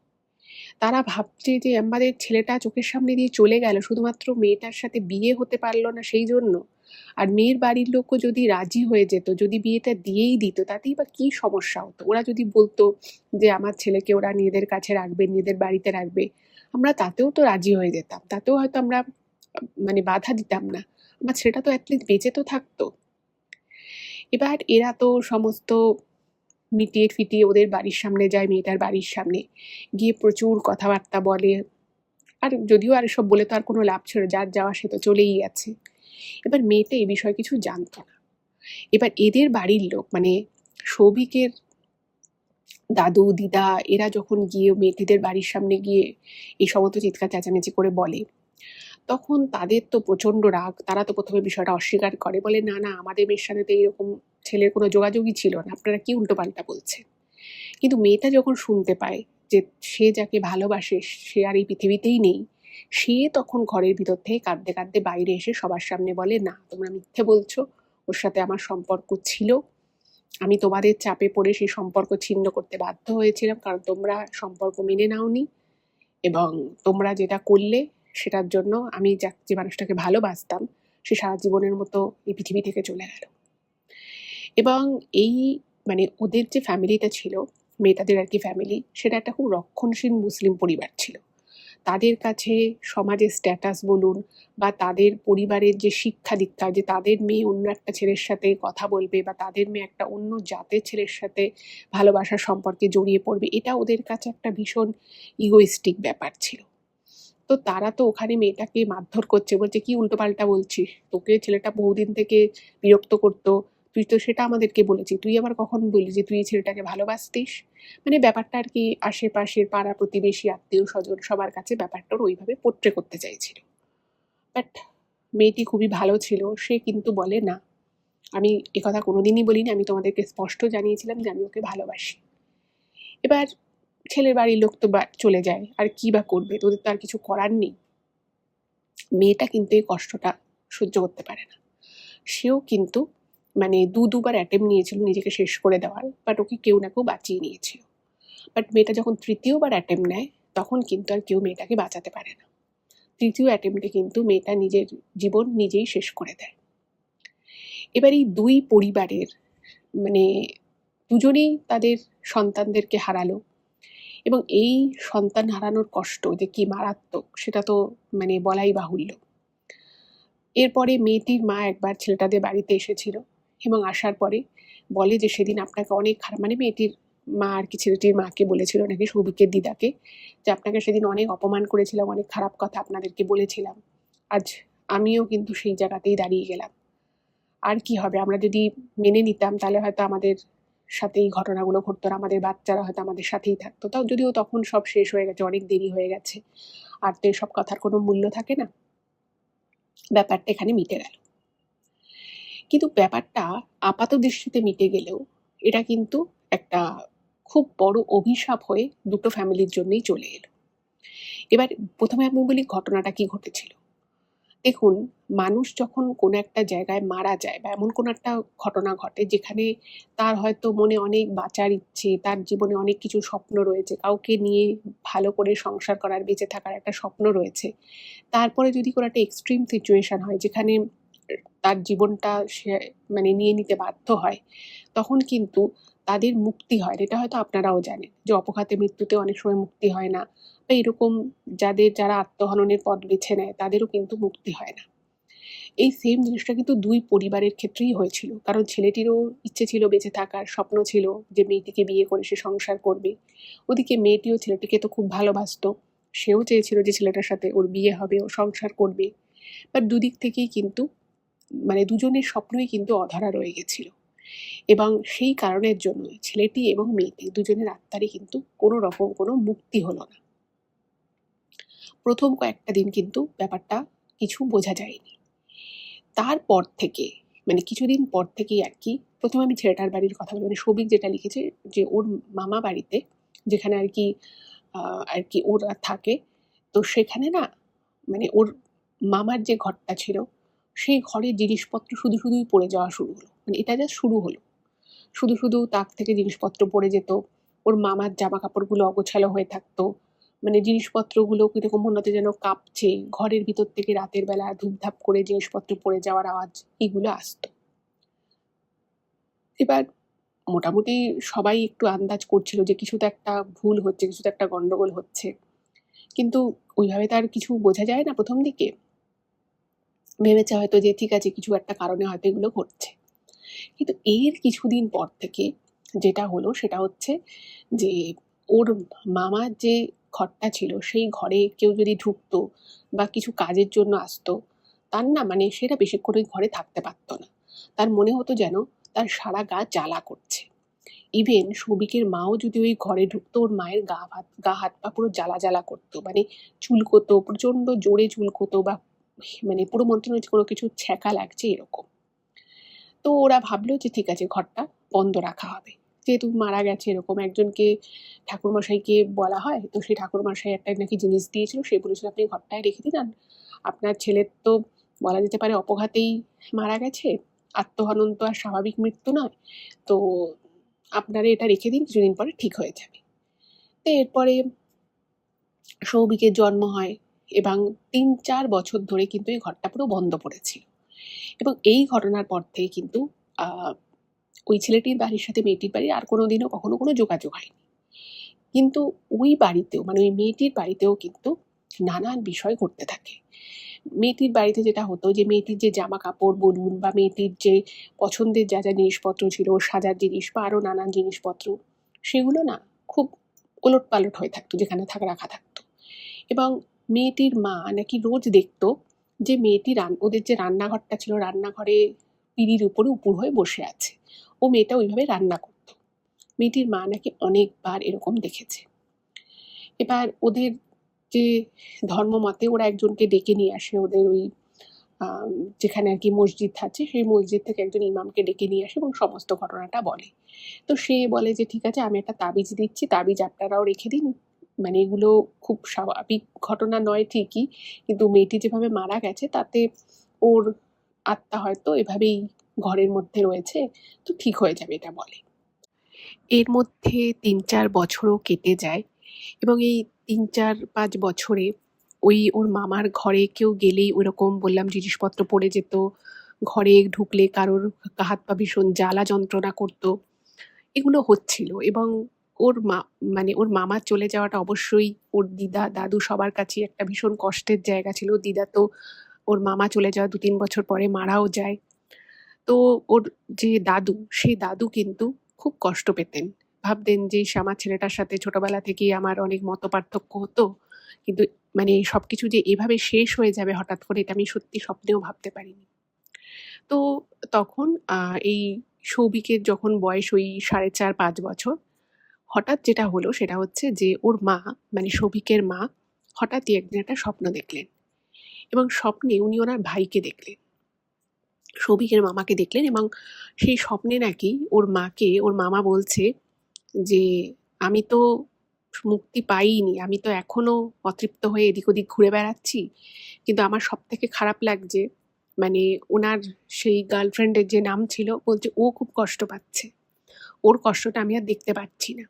তারা ভাবছে যে আমাদের ছেলেটা চোখের সামনে দিয়ে চলে গেল শুধুমাত্র মেয়েটার সাথে বিয়ে হতে পারলো না সেই জন্য। আর মেয়ের বাড়ির লোকও যদি রাজি হয়ে যেত, যদি বিয়েটা দিয়েই দিত, তাতেই বা কি সমস্যা হতো? ওরা যদি বলতো যে আমার ছেলেকে ওরা নিজেদের কাছে রাখবে, নিজেদের বাড়িতে রাখবে, আমরা তাতেও তো রাজি হয়ে যেতাম, তাতেও হয়তো আমরা মানে বাধা দিতাম না, আমার ছেলেটা তো অ্যাটলিস্ট বেঁচে তো থাকতো। এবার এরা তো সমস্ত মিটিয়ে ফিটিয়ে ওদের বাড়ির সামনে যায়, মেয়েটার বাড়ির সামনে গিয়ে প্রচুর কথাবার্তা বলে। আর যদিও আর এসব বলে তো আর কোনো লাভ ছিল, যার যাওয়া সে তো চলেই আছে। এবার মেয়েটা এই বিষয়ে কিছু জানতো না। এবার এদের বাড়ির লোক মানে সৌভিকের দাদু দিদা এরা যখন গিয়ে মেয়েটিদের বাড়ির সামনে গিয়ে এই সমস্ত চিৎকার চেঁচামেচি করে বলে, তখন তাদের তো প্রচণ্ড রাগ। তারা তো প্রথমে বিষয়টা অস্বীকার করে, বলে না না, আমাদের মেয়ের সাথে তো এরকম ছেলের কোনো যোগাযোগই ছিল না, আপনারা কি উল্টোপাল্টা বলছেন। কিন্তু মেয়েটা যখন শুনতে পায় যে সে যাকে ভালোবাসে সে আর এই পৃথিবীতেই নেই, সে তখন ঘরের ভিতর থেকে কাঁদতে কাঁদতে বাইরে এসে সবার সামনে বলে, না তোমরা মিথ্যে বলছো, ওর সাথে আমার সম্পর্ক ছিল, আমি তোমাদের চাপে পড়ে সেই সম্পর্ক ছিন্ন করতে বাধ্য হয়েছিলাম, কারণ তোমরা সম্পর্ক মেনে নাওনি, এবং তোমরা যেটা করলে সেটার জন্য আমি যে মানুষটাকে ভালোবাসতাম সে সারা জীবনের মতো এই পৃথিবী থেকে চলে গেল। এবং এই মানে ওদের যে ফ্যামিলিটা ছিল, মেয়েটাদের আর কি ফ্যামিলি, সেটা একটা খুব রক্ষণশীল মুসলিম পরিবার ছিল। তাদের কাছে সমাজের স্ট্যাটাস বলুন বা তাদের পরিবারের যে শিক্ষা দীক্ষা, যে তাদের মেয়ে অন্য একটা ছেলের সাথে কথা বলবে বা তাদের মেয়ে একটা অন্য জাতের ছেলের সাথে ভালোবাসার সম্পর্কে জড়িয়ে পড়বে, এটা ওদের কাছে একটা ভীষণ ইগোইস্টিক ব্যাপার ছিল। তো তারা তো ওখানে মেয়েটাকে মারধর করছে, বলছে কি উল্টোপাল্টা বলছিস, তোকে ছেলেটা বহুদিন থেকে বিরক্ত করতো, তুই তো সেটা আমাদেরকে বলেছিস, তুই আবার কখন বললি যে তুই এই ছেলেটাকে ভালোবাসতিস। মানে ব্যাপারটা আর কি আশেপাশের পাড়া প্রতিবেশী আত্মীয় স্বজন সবার কাছে ব্যাপারটার ওইভাবে পোট্রে করতে চাইছিল। বাট মেয়েটি খুবই ভালো ছিল, সে কিন্তু বলে না, আমি একথা কোনোদিনই বলিনি, আমি তোমাদেরকে স্পষ্ট জানিয়েছিলাম যে আমি ওকে ভালোবাসি। এবার ছেলের বাড়ির লোক তো চলে যায়, আর কি বা করবে, তোদের তো আর কিছু করার নেই। মেয়েটা কিন্তু এই কষ্টটা সহ্য করতে পারে না, সেও কিন্তু মানে দুবার অ্যাটেম্প নিয়েছিল নিজেকে শেষ করে দেওয়ার, বাট ওকে কেউ না কেউ বাঁচিয়ে নিয়েছিল। বাট মেয়েটা যখন তৃতীয়বার অ্যাটেম্প নেয় তখন কিন্তু আর কেউ মেয়েটাকে বাঁচাতে পারে না। তৃতীয় অ্যাটেম্পটে কিন্তু মেয়েটা নিজের জীবন নিজেই শেষ করে দেয়। এবার এই দুই পরিবারের মানে দুজনেই তাদের সন্তানদেরকে হারালো, এবং এই সন্তান হারানোর কষ্ট যে কি মারাত্মক সেটা তো মানে বলাই বাহুল্য। এরপরে মেয়েটির মা একবার ছেলেটাদের বাড়িতে এসেছিল এবং আসার পরে বলে যে সেদিন আপনাকে অনেক খারাপ, মানে মেয়েটির মা আর কি ছেলেটির মাকে বলেছিল নাকি, সৌভিকের দিদাকে, যে আপনাকে সেদিন অনেক অপমান করেছিলাম, অনেক খারাপ কথা আপনাদেরকে বলেছিলাম। আজ আমিও কিন্তু সেই জায়গাতেই দাঁড়িয়ে গেলাম। আর কি হবে, আমরা যদি মেনে নিতাম তাহলে হয়তো আমাদের সাথে এই ঘটনাগুলো ঘটতো না, আমাদের বাচ্চারা হয়তো আমাদের সাথেই থাকতো। তাও যদিও তখন সব শেষ হয়ে গেছে, অনেক দেরি হয়ে গেছে, আর তো এসব কথার কোনো মূল্য থাকে না, ব্যাপারটা এখানে মিটে গেল। কিন্তু ব্যাপারটা আপাত দৃষ্টিতে মিটে গেলেও এটা কিন্তু একটা খুব বড় অভিশাপ হয়ে দুটো ফ্যামিলির জন্যই চলে এলো। এবার প্রথমে আমি বলি ঘটনাটা কি ঘটেছিল। দেখুন, মানুষ যখন কোনো একটা জায়গায় মারা যায় বা এমন কোনো একটা ঘটনা ঘটে যেখানে তার হয়তো মনে অনেক বাঁচার ইচ্ছে, তার জীবনে অনেক কিছু স্বপ্ন রয়েছে, কাউকে নিয়ে ভালো করে সংসার করার, বেঁচে থাকার একটা স্বপ্ন রয়েছে, তারপরে যদি কোনো একটা এক্সট্রিম সিচুয়েশন হয় যেখানে তার জীবনটা সে মানে নিয়ে নিতে বাধ্য হয়, তখন কিন্তু তাদের মুক্তি হয় না। এটা হয়তো আপনারাও জানেন যে অপঘাতে মৃত্যুতে অনেক সময় মুক্তি হয় না, বা এরকম যারা আত্মহননের পথ বেছে নেয় তাদেরও কিন্তু মুক্তি হয় না। এই সেম জিনিসটা কিন্তু দুই পরিবারের ক্ষেত্রেই হয়েছিল, কারণ ছেলেটিরও ইচ্ছে ছিল বেঁচে থাকার, স্বপ্ন ছিল যে মেয়েটিকে বিয়ে করে সে সংসার করবে। ওদিকে মেয়েটিও ছেলেটিকে তো খুব ভালোবাসতো, সেও চেয়েছিল যে ছেলেটার সাথে ওর বিয়ে হবে, ও সংসার করবে। বাট দুদিক থেকেই কিন্তু মানে দুজনের স্বপ্নই কিন্তু অধরা রয়ে গেছিল, এবং সেই কারণের জন্য ছেলেটি এবং মেয়েটি দুজনের আত্মারই কিন্তু কোনো রকম কোনো মুক্তি হলো না। প্রথম কয়েকটা দিন কিন্তু ব্যাপারটা কিছু বোঝা যায়নি। তারপর থেকে মানে কিছুদিন পর থেকেই আর কি, প্রথমে আমি ছেলেটার বাড়ির কথা বলি, মানে সৌভিক যেটা লিখেছে যে ওর মামা বাড়িতে যেখানে আর কি ওরা থাকে, তো সেখানে না মানে ওর মামার যে ঘরটা ছিল সেই ঘরের জিনিসপত্র শুধু শুধুই পড়ে যাওয়া শুরু হলো। মানে এটা জাস্ট শুরু হলো, শুধু শুধু তাক থেকে জিনিসপত্র পড়ে যেত। ওর মামার জামা কাপড়গুলো অগোছালো হয়ে থাকতো, মানে জিনিসপত্রগুলো কিরকম মনে হতো যেন কাঁপছে, ঘরের ভিতর থেকে রাতের বেলা ধুপধাপ করে জিনিসপত্র পড়ে যাওয়ার আওয়াজ এগুলো আসতো। এবার মোটামুটি সবাই একটু আন্দাজ করছিল যে কিছু তো একটা ভুল হচ্ছে, কিছু তো একটা গন্ডগোল হচ্ছে, কিন্তু ওইভাবে তো আর কিছু বোঝা যায় না প্রথম দিকে। ভেবেছে হয়তো যে ঠিক আছে কিছু একটা কারণে হয়তো এগুলো ঘটছে। কিন্তু এর কিছুদিন পর থেকে যেটা হলো সেটা হচ্ছে যে ওর মামার যে ঘরটা ছিল সেই ঘরে কেউ যদি ঢুকতো বা কিছু কাজের জন্য আসতো, তার না মানে সেটা বেশিক্ষণ ওই ঘরে থাকতে পারতো না। তার মনে হতো যেন তার সারা গা জ্বালা করছে। ইভেন সৌভিকের মাও যদি ওই ঘরে ঢুকতো, ওর মায়ের গা হাত পা পুরো জ্বালা জ্বালা করতো, মানে চুলকোতো, প্রচণ্ড জোরে চুলকোতো, বা মানে পুরো মনে হচ্ছে কোনো কিছু ছ্যাঁকা লাগছে এরকম। তো ওরা ভাবলো যে ঠিক আছে ঘরটা বন্ধ রাখা হবে, যেহেতু মারা গেছে এরকম একজনকে ঠাকুরমশাইকে বলা হয়, তো সেই ঠাকুরমশাই একটা নাকি জিনিস দিয়েছিল, সে বলেছিল আপনি ঘরটায় রেখে দিন, আর আপনার ছেলের তো বলা যেতে পারে অপঘাতেই মারা গেছে, আত্মহনন তো আর স্বাভাবিক মৃত্যু নয়, তো আপনারা এটা রেখে দিন, কিছুদিন পরে ঠিক হয়ে যাবে। তো এরপরে সৌভিকের জন্ম হয়, এবং ৩-৪ বছর ধরে কিন্তু এই ঘরটা পুরো বন্ধ পড়েছিল। এবং এই ঘটনার পর থেকে কিন্তু ওই ছেলেটির বাড়ির সাথে মেয়েটির বাড়ির আর কোনোদিনও কখনো কোনো যোগাযোগ হয়নি। কিন্তু ওই বাড়িতেও মানে ওই মেয়েটির বাড়িতেও কিন্তু নানান বিষয় ঘটতে থাকে। মেয়েটির বাড়িতে যেটা হতো যে মেয়েটির যে জামা কাপড় বলুন বা মেয়েটির যে পছন্দের যা জিনিসপত্র ছিল, সাজার জিনিস বা আরও নানান জিনিসপত্র, সেগুলো না খুব ওলটপালট হয়ে থাকতো যেখানে রাখা থাকতো। এবং মেয়েটির মা নাকি রোজ দেখতো যে মেয়েটি ওদের যে রান্নাঘরটা ছিল, রান্নাঘরে পিঁড়ির উপরে উপুড় হয়ে বসে আছে, ও মেয়েটা ওইভাবে রান্না করতো। মেয়েটির মা নাকি অনেকবার এরকম দেখেছে। এবার ওদের যে ধর্মমতে ওরা একজনকে ডেকে নিয়ে আসে, ওদের ওই যেখানে আর কি মসজিদ আছে সেই মসজিদ থেকে একজন ইমামকে ডেকে নিয়ে আসে এবং সমস্ত ঘটনাটা বলে। তো সে বলে যে ঠিক আছে আমি একটা তাবিজ দিচ্ছি, তাবিজ আপনারাও রেখে দিন, মানে এগুলো খুব স্বাভাবিক ঘটনা নয় ঠিকই, কিন্তু মেয়েটি যেভাবে মারা গেছে তাতে ওর আত্মা হয়তো এভাবেই ঘরের মধ্যে রয়েছে, তো ঠিক হয়ে যাবে এটা বলে। এর মধ্যে ৩-৪ বছরও কেটে যায়, এবং এই ৩-৪-৫ বছরে ওর মামার ঘরে কেউ গেলেই ওরকম বললাম জিনিসপত্র পড়ে যেত, ঘরে ঢুকলে কারোর হাত পা ভীষণ জ্বালা যন্ত্রণা করতো, এগুলো হচ্ছিল। এবং ওর মা মানে ওর মামার চলে যাওয়াটা অবশ্যই ওর দিদা, দাদু সবার কাছেই একটা ভীষণ কষ্টের জায়গা ছিল। দিদা তো ওর মামা চলে যাওয়ার ২-৩ বছর পরে মারাও যায়। তো ওর যে দাদু, সেই দাদু কিন্তু খুব কষ্ট পেতেন। ভাবতেন যে ইস! আমার ছেলেটার সাথে ছোটবেলা থেকেই আমার অনেক মতপার্থক্য হতো। কিন্তু মানে সবকিছু যে এভাবে শেষ হয়ে যাবে হঠাৎ করে এটা আমি সত্যি স্বপ্নেও ভাবতে পারিনি। তো তখন এই সৌভিকের যখন বয়স ওই ৪.৫-৫ বছর, হঠাৎ যেটা হলো সেটা হচ্ছে যে ওর মা মানে সৌভিকের মা হঠাৎই একদিন একটা স্বপ্ন দেখলেন এবং স্বপ্নে উনি ওনার ভাইকে দেখলেন। সৌভিকের মামাকে দেখলেন এবং সেই স্বপ্নে নাকি ওর মাকে ওর মামা বলছে যে, "আমি তো মুক্তি পাইইনি। আমি তো এখনো অতৃপ্ত হয়ে এদিক ওদিক ঘুরে বেড়াচ্ছি। কিন্তু আমার সবথেকে খারাপ লাগছে মানে ওনার সেই গার্লফ্রেন্ডের যে নাম ছিল বলছে ও খুব কষ্ট পাচ্ছে। ওর কষ্টটা আমি আর দেখতে পাচ্ছি না।"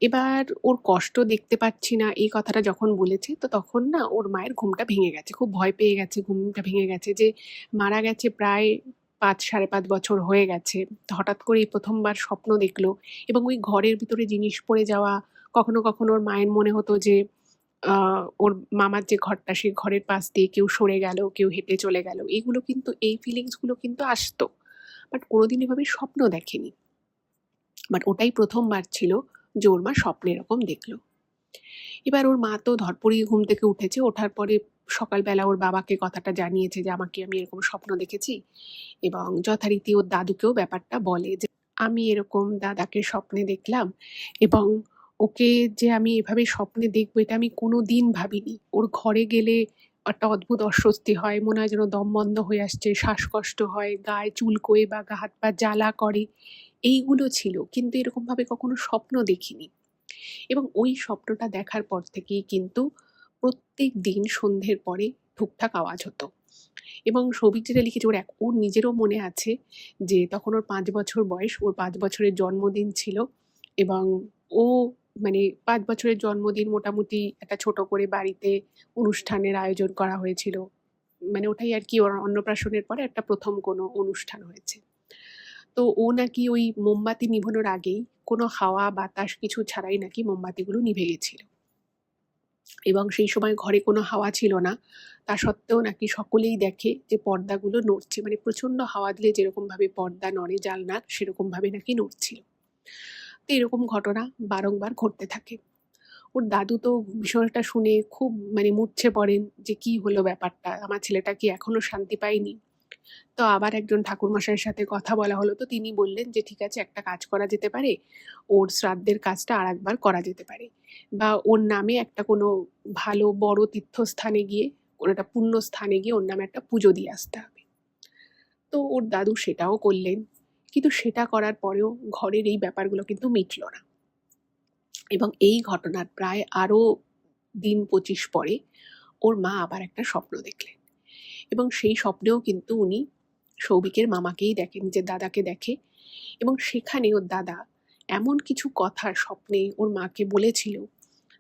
এবার ওর কষ্ট দেখতে পাচ্ছি না এই কথাটা যখন বলেছে তো তখন না ওর মায়ের ঘুমটা ভেঙে গেছে। খুব ভয় পেয়ে গেছে, ঘুমটা ভেঙে গেছে যে মারা গেছে প্রায় ৫-৫.৫ বছর হয়ে গেছে। তো হঠাৎ করেই ১ম বার স্বপ্ন দেখল এবং ওই ঘরের ভিতরে জিনিস পড়ে যাওয়া, কখনো, কখনো ওর মায়ের মনে হতো যে আ ওর মামার যে ঘরটা সেই ঘরের পাশ দিয়ে কেউ সরে গেল, কেউ হেঁটে চলে গেল। এগুলো কিন্তু এই ফিলিংস গুলো কিন্তু আসতো। বাট কোনোদিন এভাবে স্বপ্ন দেখেনি। বাট ওটাই ১ম বার ছিল যে ওর মা স্বপ্নে এরকম দেখল। এবার ওর মা তো ধড়পড়িয়ে ঘুম থেকে উঠেছে। ওঠার পরে সকালবেলা ওর বাবাকে কথাটা জানিয়েছে যে, "আমাকে আমি এরকম স্বপ্ন দেখেছি" এবং যথারীতি ওর দাদুকেও ব্যাপারটা বলে যে, "আমি এরকম দাদাকে স্বপ্নে দেখলাম এবং ওকে যে আমি এভাবে স্বপ্নে দেখব এটা আমি কোনোদিন ভাবিনি। ওর ঘরে গেলে একটা অদ্ভুত অস্বস্তি হয়। মনে হয় যেন দম বন্ধ হয়ে আসছে, শ্বাসকষ্ট হয়, গায়ে চুলকোয় বা হাত পা জ্বালা করে। এইগুলো ছিল। কিন্তু এরকমভাবে কখনো স্বপ্ন দেখিনি।" এবং ওই স্বপ্নটা দেখার পর থেকেই কিন্তু প্রত্যেকদিন সন্ধ্যের পরে ঠুকঠাক আওয়াজ হতো। এবং সৌভিক যেটা লিখেছে ওর নিজেরও মনে আছে যে তখন ওর ৫ বছর বয়স, ওর ৫ বছরের জন্মদিন ছিল এবং ও মানে ৫ বছরের জন্মদিন মোটামুটি একটা ছোট করে বাড়িতে অনুষ্ঠানের আয়োজন করা হয়েছিল। মানে ওটাই আরকি ওর অন্নপ্রাশনের পরে একটা ১ম কোনো অনুষ্ঠান হয়েছে। তো ও নাকি ওই মোমবাতি নিভানোর আগেই কোনো হাওয়া বাতাস কিছু ছাড়াই নাকি মোমবাতিগুলো নিভে গেছিল। এবং সেই সময় ঘরে কোনো হাওয়া ছিল না। তা সত্ত্বেও নাকি সকলেই দেখে যে পর্দাগুলো নড়ছে। মানে প্রচণ্ড হাওয়া দিলে যেরকমভাবে পর্দা নড়ে জানলার সেরকমভাবে নাকি নড়ছিল। তো এরকম ঘটনা বারংবার ঘটতে থাকে। ওর দাদু তো বিষয়টা শুনে খুব মানে মূর্ছে পড়েন যে কী হলো ব্যাপারটা? আমার ছেলেটা কি এখনো শান্তি পায়নি? তো আবার একজন ঠাকুরমশাইয়ের সাথে কথা বলা হলো। তো তিনি বললেন যে, "ঠিক আছে একটা কাজ করা যেতে পারে। ওর শ্রাদ্ধের কাজটা আরেকবার করা যেতে পারে। বা ওর নামে একটা কোনো ভালো বড় তীর্থস্থানে গিয়ে, কোনো একটা পুণ্য স্থানে গিয়ে ওর নামে একটা পুজো দিয়ে আসতে হবে।" তো ওর দাদু সেটাও করলেন। কিন্তু সেটা করার পরেও ঘরের এই ব্যাপারগুলো কিন্তু মিটল না। এবং এই ঘটনার প্রায় আরও দিন ২৫ পরে ওর মা আবার একটা স্বপ্ন দেখলেন। এবং সেই স্বপ্নেও কিন্তু উনি সৌভিকের মামাকেই দেখেন, নিজের দাদাকে দেখে এবং সেখানে ওর দাদা এমন কিছু কথা স্বপ্নে ওর মাকে বলেছিল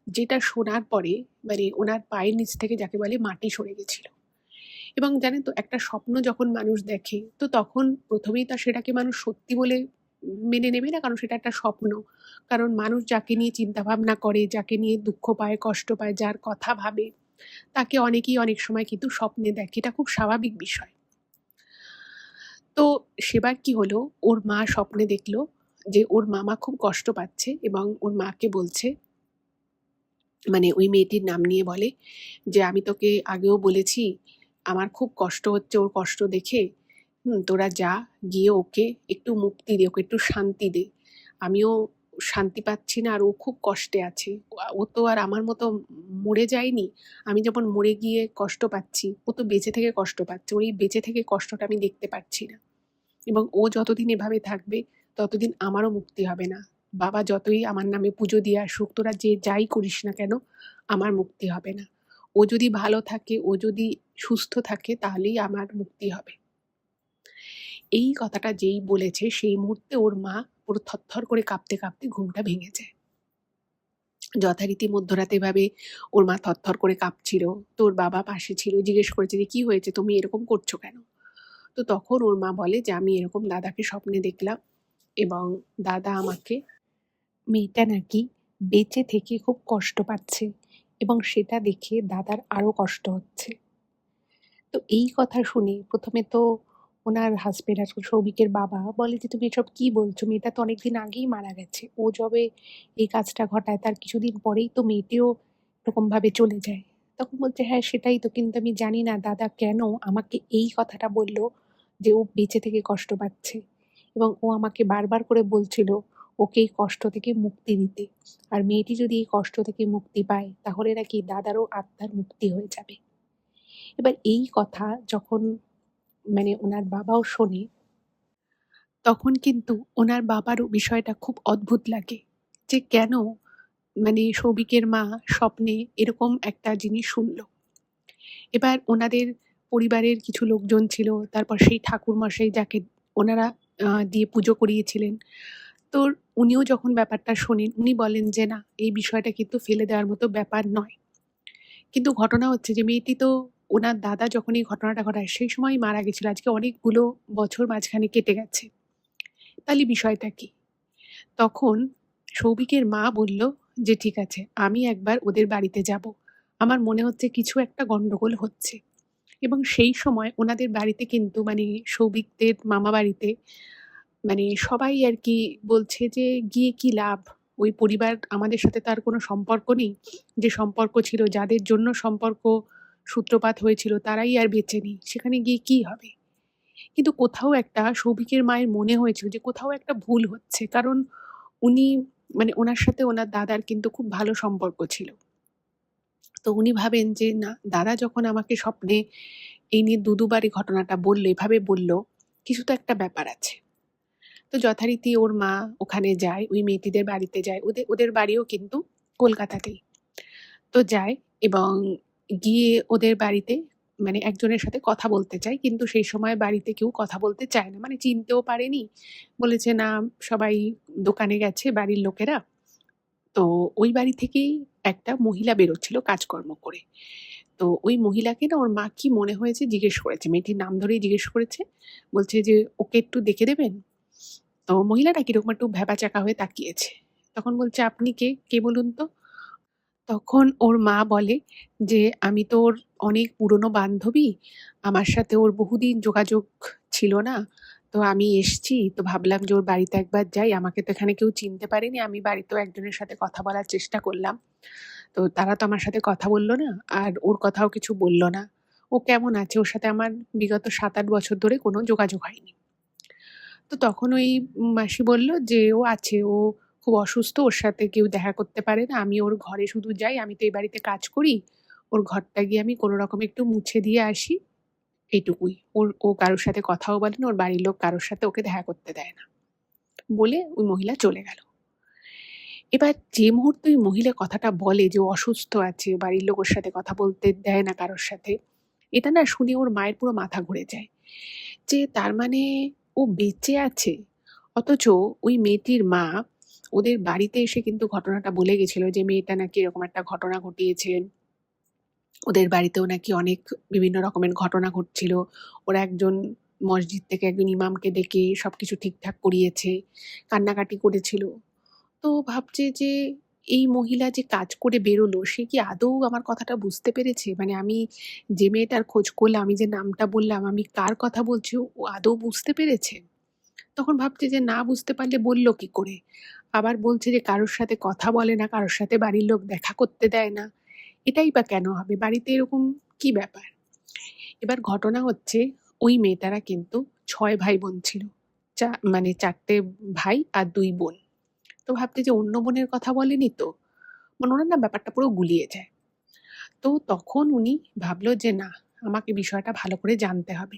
যেটা শোনার পরে মানে ওনার পায়ের নিচ থেকে যাকে বলে মাটি সরে গেছিল। এবং জানেন তো একটা স্বপ্ন যখন মানুষ দেখে তো তখন ১ম এই তো সেটাকে মানুষ সত্যি বলে মেনে নেবে না, কারণ সেটা একটা স্বপ্ন। কারণ মানুষ যাকে নিয়ে চিন্তাভাবনা করে, যাকে নিয়ে দুঃখ পায়, কষ্ট পায়, যার কথা ভাবে তাকে অনেকেই অনেক সময় কিন্তু স্বপ্নে দেখে। এটা খুব স্বাভাবিক বিষয়। তো সেবার কি হলো, ওর মা স্বপ্নে দেখল যে ওর মামা খুব কষ্ট পাচ্ছে এবং ওর মাকে বলছে মানে ওই মেয়েটির নাম নিয়ে বলে যে, "আমি তোকে আগেও বলেছি, আমার খুব কষ্ট হচ্ছে ওর কষ্ট দেখে। তোরা যা, গিয়ে ওকে একটু মুক্তি দে, ওকে একটু শান্তি দে। আমিও শান্তি পাচ্ছি না আর ও খুব কষ্টে আছে। ও তো আর আমার মতো মরে যায়নি। আমি যেমন মরে গিয়ে কষ্ট পাচ্ছি, ও তো বেঁচে থেকে কষ্ট পাচ্ছে। ওর এই বেঁচে থেকে কষ্টটা আমি দেখতে পারছি না। এবং ও যতদিন এভাবে থাকবে ততদিন আমারও মুক্তি হবে না। বাবা যতই আমার নামে পুজো দিয়ে আসুক, তোরা যে যাই করিস না কেন আমার মুক্তি হবে না। ও যদি ভালো থাকে, ও যদি সুস্থ থাকে তাহলেই আমার মুক্তি হবে।" এই কথাটা যেই বলেছে সেই মুহূর্তে ওর মা পুরো থরথর করে কাঁপতে, কাঁপতে ঘুমটা ভেঙে যায়। যথারীতি মধ্যরাতে এভাবে ওর মা থরথর করে কাঁপছিল। তো ওর বাবা পাশে ছিল, জিজ্ঞেস করেছে যে, "কি হয়েছে? তুমি এরকম করছো কেন?" তো তখন ওর মা বলে যে, "আমি এরকম দাদাকে স্বপ্নে দেখলাম এবং দাদা আমাকে মেয়েটা নাকি বেঁচে থেকে খুব কষ্ট পাচ্ছে এবং সেটা দেখে দাদার আরো কষ্ট হচ্ছে। তো এই কথা শুনে প্রথমে তো ওনার হাসবেন্ড আর সৌভিকের বাবা বলে যে, "তুমি এসব কি বলছো? মেয়েটা তো অনেকদিন আগেই মারা গেছে। ও যবে এই কাজটা ঘটায় তার কিছুদিন পরেই তো মেয়েটিও এরকমভাবে চলে যায়।" তখন বলছে, "হ্যাঁ, সেটাই তো। কিন্তু আমি জানি না দাদা কেন আমাকে এই কথাটা বলল যে ও বেঁচে থেকে কষ্ট পাচ্ছে। এবং ও আমাকে বারবার করে বলছিল ওকে এই কষ্ট থেকে মুক্তি দিতে। আর মেয়েটি যদি এই কষ্ট থেকে মুক্তি পায় তাহলে নাকি দাদারও আত্মার মুক্তি হয়ে যাবে।" এবার এই কথা যখন ওনার বাবাও শোনে, তখন কিন্তু ওনার বাবারও বিষয়টা খুব অদ্ভুত লাগে যে কেন সৌভিকের মা স্বপ্নে এরকম একটা জিনিস শুনল। এবার ওনাদের পরিবারের কিছু লোকজন ছিল, তারপর সেই ঠাকুরমশাই যাকে ওনারা দিয়ে পুজো করিয়েছিলেন। তো উনিও যখন ব্যাপারটা শোনেন, উনি বলেন যে, "না, এই বিষয়টা কিন্তু ফেলে দেওয়ার মতো ব্যাপার নয়।" কিন্তু ঘটনা হচ্ছে যে মেয়েটি তো ওনার দাদা যখন এই ঘটনাটা ঘটায় সেই সময়ই মারা গেছিল। আজকে অনেকগুলো বছর মাঝখানে কেটে গেছে। তাহলে বিষয়টা কি? তখন সৌভিকের মা বলল যে, "ঠিক আছে, আমি একবার ওদের বাড়িতে যাব। আমার মনে হচ্ছে কিছু একটা গন্ডগোল হচ্ছে।" এবং সেই সময় ওনাদের বাড়িতে কিন্তু সৌভিকদের মামাবাড়িতে সবাই আরকি বলছে যে, "গিয়ে কি লাভ? ওই পরিবার আমাদের সাথে তো আর কোনো সম্পর্ক নেই। যে সম্পর্ক ছিল, যাদের জন্য সম্পর্ক সূত্রপাত হয়েছিল তারাই আর বেঁচে নেই। সেখানে গিয়ে কি হবে?" কিন্তু কোথাও একটা সৌভিকের মায়ের মনে হয়েছিল যে কোথাও একটা ভুল হচ্ছে। কারণ উনি ওনার সাথে ওনার দাদার কিন্তু খুব ভালো সম্পর্ক ছিল। তো উনি ভাবেন যে না, দাদা যখন আমাকে স্বপ্নে এই নিয়ে দুবার এই ঘটনাটা বলল, এভাবে বলল, কিছু তো একটা ব্যাপার আছে। তো যথারীতি ওর মা ওখানে যায়, ওই মেয়েটিদের বাড়িতে যায়। ওদের বাড়িও কিন্তু কলকাতাতেই। তো যায় এবং গিয়ে ওদের বাড়িতে একজনের সাথে কথা বলতে চায়। কিন্তু সেই সময় বাড়িতে কেউ কথা বলতে চায় না। চিনতেও পারেনি। বলেছে, "না, সবাই দোকানে গেছে বাড়ির লোকেরা।" তো ওই বাড়ি থেকেই একটা মহিলা বেরোচ্ছিল কাজকর্ম করে। তো ওই মহিলাকে না ওর মা কি মনে হয়েছে জিজ্ঞেস করেছে। মেয়েটির নাম ধরেই জিজ্ঞেস করেছে। বলছে যে, "ওকে একটু দেখে দেবেন?" তো মহিলাটা কিরকম একটু ভ্যাবাচ্যাকা হয়ে তাকিয়েছে। তখন বলছে, "আপনি কে? কে বলুন তো?" তখন ওর মা বলে যে, "আমি তো ওর অনেক পুরনো বান্ধবী। আমার সাথে ওর বহুদিন যোগাযোগ ছিল না। তো আমি এসছি। তো ভাবলাম যে ওর বাড়িতে একবার যাই। আমাকে তো এখানে কেউ চিনতে পারেনি। আমি বাড়িতেও একজনের সাথে কথা বলার চেষ্টা করলাম। তো তারা তো আমার সাথে কথা বলল না। আর ওর কথাও কিছু বলল না। ও কেমন আছে? ওর সাথে আমার বিগত ৭-৮ বছর ধরে কোনো যোগাযোগ হয়নি।" তো তখন ওই মাসি বলল যে, "ও আছে। ও খুব অসুস্থ। ওর সাথে কেউ দেখা করতে পারে না। আমি ওর ঘরে শুধু যাই। আমি তো এই বাড়িতে কাজ করি। ওর ঘরটা গিয়ে আমি কোনো রকমে একটু মুছে দিয়ে আসি। এইটুকুই। ও কারো সাথে কথাও বলে না। ওর বাড়ির লোক কারো সাথে ওকে দেখা করতে দেয় না।" বলে ওই মহিলা চলে গেল। এবার যে মুহূর্তে ওই মহিলা কথাটা বলে যে ও অসুস্থ আছে, বাড়ির লোক ওর সাথে কথা বলতে দেয় না কারোর সাথে, এটা না শুনে ওর মায়ের পুরো মাথা ঘুরে যায়। যে তার মানে ও বেঁচে আছে। অথচ ওই মেয়েটির মা ওদের বাড়িতে এসে কিন্তু ঘটনাটা বলে গেছিল যে মেয়েটা নাকি এরকম একটা ঘটনা ঘটিয়েছে। ওদের বাড়িতেও নাকি অনেক বিভিন্ন রকমের ঘটনা ঘটছিল। ওরা একজন মসজিদ থেকে একজন ইমামকে ডেকে সবকিছু ঠিকঠাক করিয়েছে, কান্নাকাটি করেছিল। তো ভাবছে যে এই মহিলা যে কাজ করে বেরোলো সে কি আদৌ আমার কথাটা বুঝতে পেরেছে? আমি যে মেয়েটার খোঁজ করলাম, আমি যে নামটা বললাম, আমি কার কথা বলছি ও আদৌ বুঝতে পেরেছে? তখন ভাবছে যে না বুঝতে পারলে বলল কি করে? আবার বলছে যে কারোর সাথে কথা বলে না, কারোর সাথে বাড়ির লোক দেখা করতে দেয় না। এটাই বা কেন হবে? বাড়িতে এরকম কি ব্যাপার? এবার ঘটনা হচ্ছে ওই মেয়েটারা কিন্তু ৬ ভাই-বোন ছিল। ৪ টে ভাই আর ২ বোন। তো ভাবছে যে অন্য বোনের কথা বলেনি তো? ওনার না ব্যাপারটা পুরো গুলিয়ে যায়। তো তখন উনি ভাবলো যে না, আমাকে বিষয়টা ভালো করে জানতে হবে।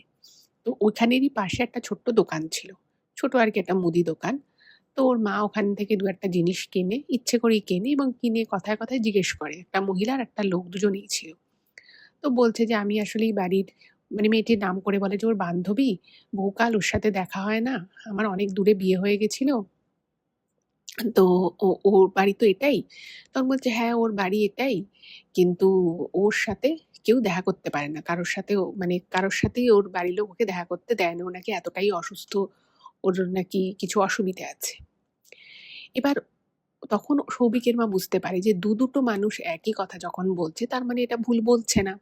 তো ওখানেরই পাশে একটা ছোট্ট দোকান ছিল। ছোট আরকি একটা মুদি দোকান। তো ওর মা ওখান থেকে ২-১ টা জিনিস কেনে, ইচ্ছে করেই কেনে এবং কিনে কথায়, কথায় জিজ্ঞেস করে। একটা মহিলা আর একটা লোক দুজনেই ছিল। তো বলছে যে, "আমি আসলে এই বাড়ির" মেয়েটির নাম করে বলে যে ওর বান্ধবী, বহুকাল ওর সাথে দেখা হয় না। আমার অনেক দূরে বিয়ে হয়ে গেছিল। তো ওর বাড়ি তো এটাই। তখন বলছে, "হ্যাঁ, ওর বাড়ি এটাই। কিন্তু ওর সাথে কেউ দেখা করতে পারে না। কারোর সাথেও কারোর সাথেই ওর বাড়ির লোক ওকে দেখা করতে দেয় না। ও নাকি এতটাই অসুস্থ, ওর নাকি কিছু অসুবিধে আছে।" এবার তখন সৌভিকের মা বুঝতে পারে যে দুটো মানুষ একই কথা যখন বলছে তার মানে এটা ভুল বলছে না।